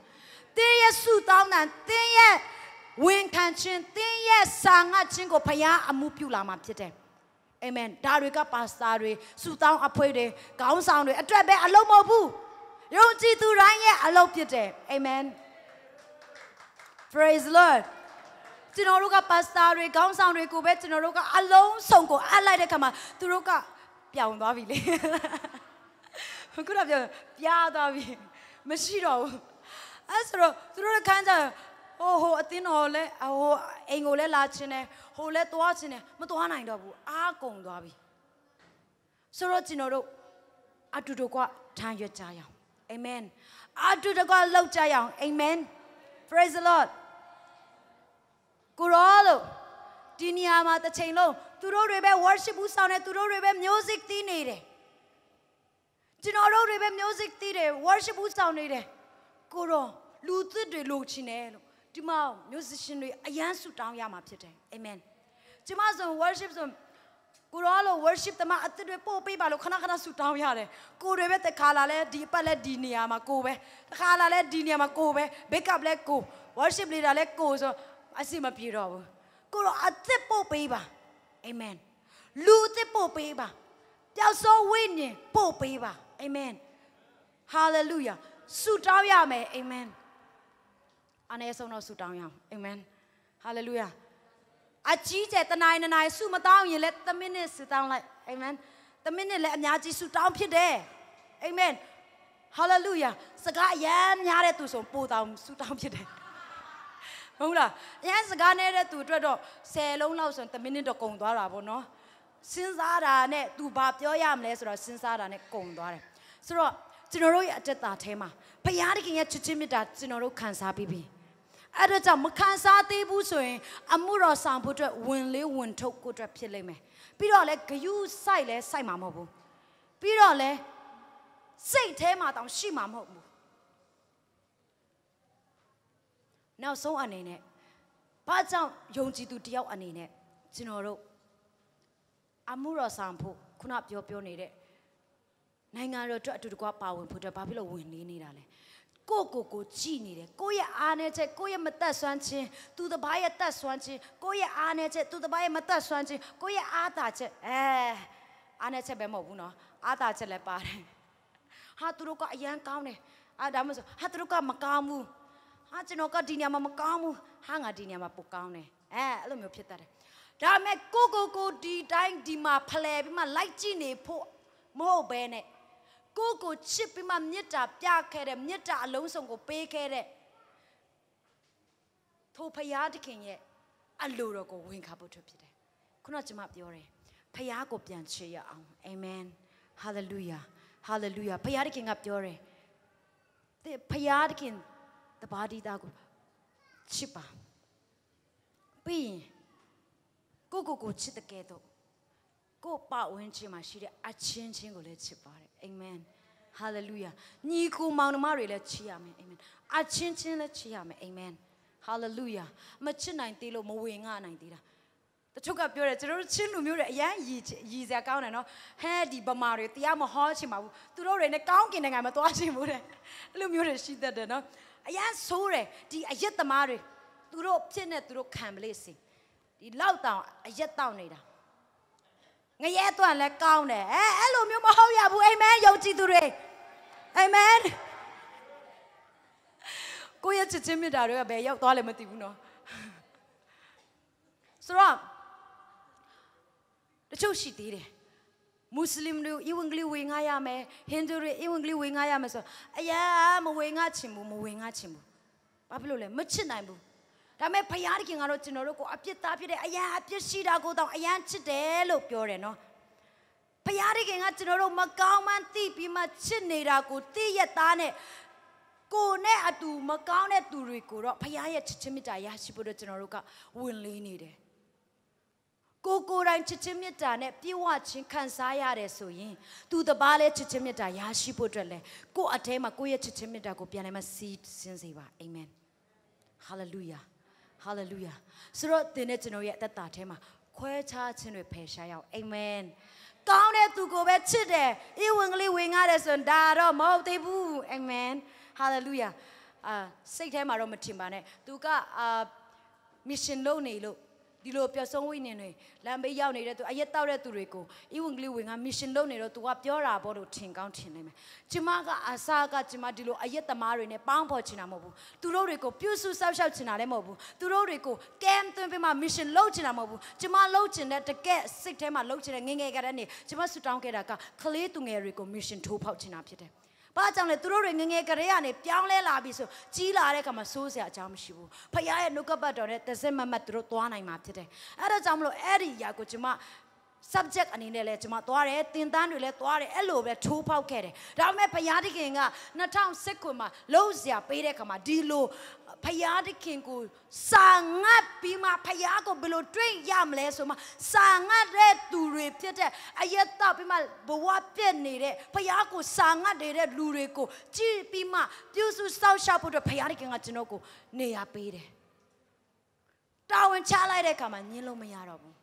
တင်းရဲ့ဆုတောင်းတာတင်းရဲ့ဝန်ခံခြင်းတင်းရဲ့စာငတ်ခြင်းကိုဖခင်အမှုပြုလာမှာဖြစ်တယ်အာမင်ဒါတွေကပါစတာတွေဆုတောင်းအဖွဲတွေခေါင်းဆောင်တွေအတွက်ပဲအလုပ်မဟုတ်ဘူးယုံကြည်သူတိုင်းရဲ့အလုပ်ဖြစ်တယ်အာမင် praise the Lordကျွန်တော်တို့ကပါစတာတွေခေါင်းဆောင်တွေကိုပဲကျွန်တော်တို့ကအလုံးစုံကိုအပ်လိုက်တဲ့ခါမှာသူတို့ကပြောင်းသွားပြီလေခုနကပြားသွားပြီမရှိတော့ဘူးအဲ့ဆိုတော့သူတို့ကခန်းကြဟိုအတင်းတော်လဲဟိုအိမ်ကိုလဲလာချင်းတယ်ဟိုလဲသွားချင်းတယ်မသွားနိုင်တော့ဘူးအားကုန်သွားပြီဆိုတော့ကျွန်တော်တို့အတူတူကထမ်းရွက်ကြရအောင်အာမင်အတူတူကလောက်ကြရအောင်အာမင် praise the Lordကိုရောလို့ဒီနေရာမှာတစ်ချိန်လုံးသူတို့တွေပဲ worship ဦးဆောင်နေသူတို့တွေပဲ music တီးနေတယ်ကျွန်တော်တို့တွေပဲ music တီးတယ် worship ဦးဆောင်နေတယ်ကိုရောလူသစ်တွေလိုချင်တယ်လို့ဒီမှာ musician တွေအရန်ဆူတောင်းရမှာဖြစ်တယ် amen ဒီမှာဆို worship ဆိုကိုရောလို့ worship တမအသစ်တွေပို့ပေးပါလို့ခဏခဏဆူတောင်းရတယ်ကိုတွေပဲတခါလာလဲဒီအပတ်လဲဒီနေရာမှာကိုပဲတခါလာလဲဒီနေရာမှာကိုပဲ backup လဲကို worship leader လဲကိုဆိုအစီမပြေတော့ဘူးကိုရောအသစ်ပို့ပေးပါအာမင်လူသစ်ပို့ပေးပါပျောက်ဆုံးဝိညာဉ်ပို့ပေးပါအာမင်ဟာလေလုယာဆုတောင်းရမယ်အာမင်အနေဆုံးတော့ဆုတောင်းရအောင်အာမင်ဟာလေလုယာအကြီးကျယ်တနိုင်နိုင်ဆုမတောင်းရင်လည်း3မိနစ်ဆုတောင်းလိုက်အာမင်3မိနစ်လည်းအများကြီးဆုတောင်းဖြစ်တယ်အာမင်ဟာလေလုယာစကားအများများတဲ့သူဆိုပို့တောင်းဆုတောင်းဖြစ်တယ် ဟုတ်လားအရင်စကားနေတဲ့သူအတွက်တော့10လုံးလောက်ဆိုရင်10မိနစ်တော့ကုန်သွားတာပေါ့နော်စဉ်းစားတာနဲ့ तू ဘာပြောရမလဲဆိုတော့စဉ်းစားတာနဲ့ကုန်သွားတယ်ဆိုတော့ကျွန်တော်တို့ရဲ့အသက်တာထဲမှာဘုရားသခင်ရဲ့ချစ်ခြင်းမေတ္တာကျွန်တော်တို့ခံစားပြီးပြီအဲ့ဒါကြောင့်မခံစားသေးဘူးဆိုရင်အမှုတော်ဆောင်ဖို့အတွက်ဝင်လေးဝင်ထုတ်ကိုအတွက်ဖြစ်လိမ့်မယ်ပြီးတော့လဲဂယုစိုက်လဲစိုက်မှာမဟုတ်ဘူးပြီးတော့လဲစိတ်ထဲမှာတောင်ရှိမှာမဟုတ်ဘူးနောက်ဆုံးအနေနဲ့ဘာကြောင့်ယုံကြည်သူတယောက်အနေနဲ့ကျွန်တော်တို့အမှုတော်ဆောင်ဖို့ခုနပြောနေတဲ့နိုင်ငံတော်အတွက်အတူတကွပါဝင်ဖို့အတွက်ဘာဖြစ်လို့ဝင်နေနေတာလဲကိုကြည်နေတယ်ကိုရဲ့အားနဲ့ချက်ကိုရဲ့မသက်ဆွမ်းခြင်းသူတစ်ပါးရဲ့သက်ဆွမ်းခြင်းကိုရဲ့အားနဲ့ချက်သူတစ်ပါးရဲ့မသက်ဆွမ်းခြင်းကိုရဲ့အားသာချက်အားနဲ့ချက်ပဲမဟုတ်ဘူးနော်အားသာချက်လည်းပါတယ်ဟာသူတို့ကအရန်ကောင်းတယ်ဒါမှမဟုတ်ဟာသူတို့ကမကောင်းဘူးဟာကျွန်တော်ကဒီနေရာမှာမကောင်းဘူးဟာငါဒီနေရာမှာပိုကောင်းတယ်အဲ့လိုမျိုးဖြစ်တတ်တယ်ဒါပေမဲ့ကိုဒီတိုင်းဒီမှာဖလှယ်ပြီးမှလိုက်ကြည့်နေဖို့မဟုတ်ဘဲနဲ့ကိုချစ်ပြီးမှမေတ္တာပြခဲ့တဲ့မေတ္တာအလုံးစုံကိုပေးခဲ့တဲ့ထိုဖယားသခင်ရဲ့အလိုတော်ကိုဝင်ခါဖို့ဖြစ်တယ်ခုနကကျွန်မပြောတယ်ဖယားကိုပြန်ချစ်ရအောင်အာမင်ဟာလေလုယာဟာလေလုယာဖယားသခင်ကပြောတယ်ဖယားသခင်တပါးဒီသားကိုချစ်ပါပြီးရင်ကိုချစ်တဲ့ကဲတော့ကိုပတ်ဝန်းကျင်မှာရှိတဲ့အချင်းချင်းကိုလည်းချစ်ပါတယ်အာမင်ဟာလေလုယာညီကိုမောင်နှမတွေလည်းချစ်ရမယ်အာမင်အချင်းချင်းလည်းချစ်ရမယ်အာမင်ဟာလေလုယာမချစ်နိုင်သေးလို့မဝင်ငှနိုင်သေးတာတချို့ကပြောတယ်ကျွန်တော်တို့ချင်းလူမျိုးတွေအရန်ရည်စရာကောင်းတယ်နော်ဟဲဒီဗမာတွေတရားမဟောချင်ပါဘူးသူတို့တွေနဲ့ကောင်းကင်နိုင်ငံမှာသွားချင်ဘူးတဲ့အဲ့လိုမျိုးတွေရှိတတ်တယ်နော်အရန်ဆိုးတယ်ဒီအရက်သမားတွေသူတို့ဖြစ်နေသူတို့ခံမလေးစီဒီလောက်တောင်အရက်တောက်နေတာငရဲတွန့်လည်းကောင်းတယ်အဲ့လိုမျိုးမဟုတ်ရဘူးအာမင်ယုံကြည်သူတွေအာမင်ကိုရဲ့ချစ်ချင်းမြတ်တာတွေကဘယ်ရောက်သွားလဲမသိဘူးနော်ဆိုတော့တချို့ရှိသေးတယ်မွတ်စလင်တွေအင်္ဂလိပ်ဝင်ငါရမယ်ဟိန္ဒူတွေအင်္ဂလိပ်ဝင်ငါရမယ်ဆိုအရာမဝင်ငါချင်ဘူးဘာဖြစ်လို့လဲမချစ်နိုင်ဘူးဒါပေမဲ့ဘုရားသခင်ကတော့ကျွန်တော်တို့ကိုအပြစ်သားဖြစ်တဲ့အရာအပြစ်ရှိတာကိုတော့အရန်ချစ်တယ်လို့ပြောတယ်နော်ဘုရားသခင်ကကျွန်တော်တို့မကောင်းမှန်းသိပြီးမှချစ်နေတာကိုသိရသားနဲ့ကိုနဲ့အတူမကောင်းတဲ့သူတွေကိုတော့ဘုရားရဲ့ချစ်ချင်းမေတ္တာရရှိဖို့တော့ကျွန်တော်တို့ကဝင်လေးနေတယ်ကိုယ်တိုင်ချစ်ချင်းမေတ္တာနဲ့ပြည့်ဝခြင်းခံစားရတယ်ဆိုရင်သူတစ်ပါးလည်းချစ်ချင်းမေတ္တာရရှိဖို့အတွက်လဲကိုယ့်အထဲမှာကိုယ့်ရဲ့ချစ်ချင်းမေတ္တာကိုပြန်လည်းမစီးစင်းစေပါအာမင်ဟာလေလုယာဟာလေလုယာဆိုတော့သင်နဲ့ကျွန်တော်ရဲ့အသက်တာထဲမှာခွဲခြားခြင်းတွေဖယ်ရှားရအောင်အာမင်ကောင်းတဲ့သူကိုပဲချစ်တယ်ဧဝံဂေလိဝင်ရတယ်ဆိုရင်ဒါတော့မဟုတ်သေးဘူးအာမင်ဟာလေလုယာစိတ်ထဲမှာတော့မထင်ပါနဲ့သူကမစ်ရှင်လုပ်နေလို့ဒီလိုပျော်ဆုံးဝိညာဉ်တွေလမ်းဘေးရောက်နေတဲ့သူအရက်တောက်တဲ့သူတွေကိုဧဝံဂေလိဝင်ကမစ်ရှင်လုပ်နေတော့သူကပြောတာပေါ့လို့ထင်ကောင်းထင်နိုင်မယ်ကျမကအစားကကျမဒီလိုအရက်သမားတွေနဲ့ပေါင်းဖော်ချင်တာမဟုတ်ဘူးသူတို့တွေကိုပြုစုဆောက်ရှောက်ချင်တာလည်းမဟုတ်ဘူးသူတို့တွေကိုကဲမသွင်းပြီးမှမစ်ရှင်လုပ်ချင်တာမဟုတ်ဘူးကျမလုပ်ချင်တဲ့တကယ်စိတ်ထဲမှာလုပ်ချင်တဲ့ငယ်ကတည်းကကျမဆူတောင်းခဲ့တာကကလေးသူငယ်တွေကိုမစ်ရှင်ထိုးဖောက်ချင်တာဖြစ်တယ်ဘာကြောင့်လဲသူတို့တွေငငယ်ကလေးကနေပြောင်းလဲလာပြီဆိုကြီးလာတဲ့အခါမှာစိုးစရာအကြောင်းမရှိဘူးဖခင်ရဲ့နှုတ်ကပတ်တော်နဲ့တစ်စက်မတ်သူတို့သွားနိုင်မှာဖြစ်တယ်အဲ့ဒါကြောင့်မလို့အဲ့ဒီຢာကိုကျွန်မ subject အနေနဲ့လဲကျွန်မသွားတယ်သင်တန်းတွေလဲသွားတယ်အဲ့လိုပဲထိုးဖောက်ခဲ့တယ်ဒါပေမဲ့ဘုရားသခင်က2019ခုမှာလုံးစရာပေးတဲ့အခါမှာဒီလိုဘုရားသခင်ကိုစာငတ်ပြီးမှဘုရားကိုဘယ်လိုတွေ့ရမလဲဆိုမှစာငတ်တဲ့သူတွေဖြစ်တဲ့အယက်တော့ပြီးမှဘဝပြည့်နေတဲ့ဘုရားကိုစာငတ်နေတဲ့လူတွေကိုကြည့်ပြီးမှပြုစုစောင့်ရှောက်ဖို့အတွက်ဘုရားသခင်ကကျွန်တော်ကိုနေရာပေးတယ်တာဝန်ချလိုက်တဲ့အခါမှာညှင်းလို့မရတော့ဘူး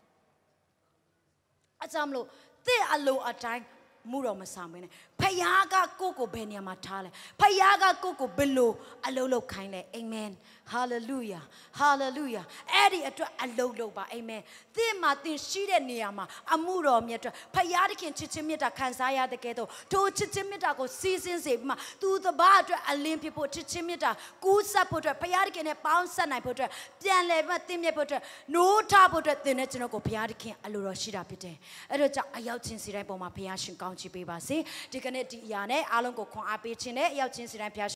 အကြောင်းမလို့တဲ့ အလိုအတိုင်းမှုတော်မဆောင်ဘဲနဲ့ဖခင်ကကိုဘယ်နေရာမှာထားလဲဖခင်ကကိုဘယ်လိုအလုံးလုံးခိုင်းလဲအာမင်ဟာလေလုယာဟာလေလုယာအဲ့ဒီအတွက်အလုံးလုံးပါအာမင်သင်မှာသင်ရှိတဲ့နေရာမှာအမှုတော်မြတ်အတွက်ဖခင်သခင်ချစ်ချင်းမြတ်တာခံစားရတဲ့ကဲတော့ထိုချစ်ချင်းမြတ်တာကိုစီးစင်းစေပြီးမှသူတပါးအတွက်အလင်းဖြစ်ဖို့ချစ်ချင်းမြတ်တာကူးဆက်ဖို့အတွက်ဖခင်သခင်နဲ့ပေါင်းဆက်နိုင်ဖို့အတွက်ပြန်လည်ပြီးသင်မြတ်ဖို့အတွက်နိုးထဖို့အတွက်သင်နဲ့ကျွန်တော်ကိုဖခင်သခင်အလိုတော်ရှိတာဖြစ်တယ်အဲ့တော့ကြောင့်အရောက်ချင်းစီတိုင်းပေါ်မှာဖခင်ရှင်ကောင်းချီးပေးပါစေဒီကနေ့ဒီအရာနဲ့အားလုံးကိုခွန်အားပေးခြင်းနဲ့အရောက်ချင်းစီတိုင်းဖခင်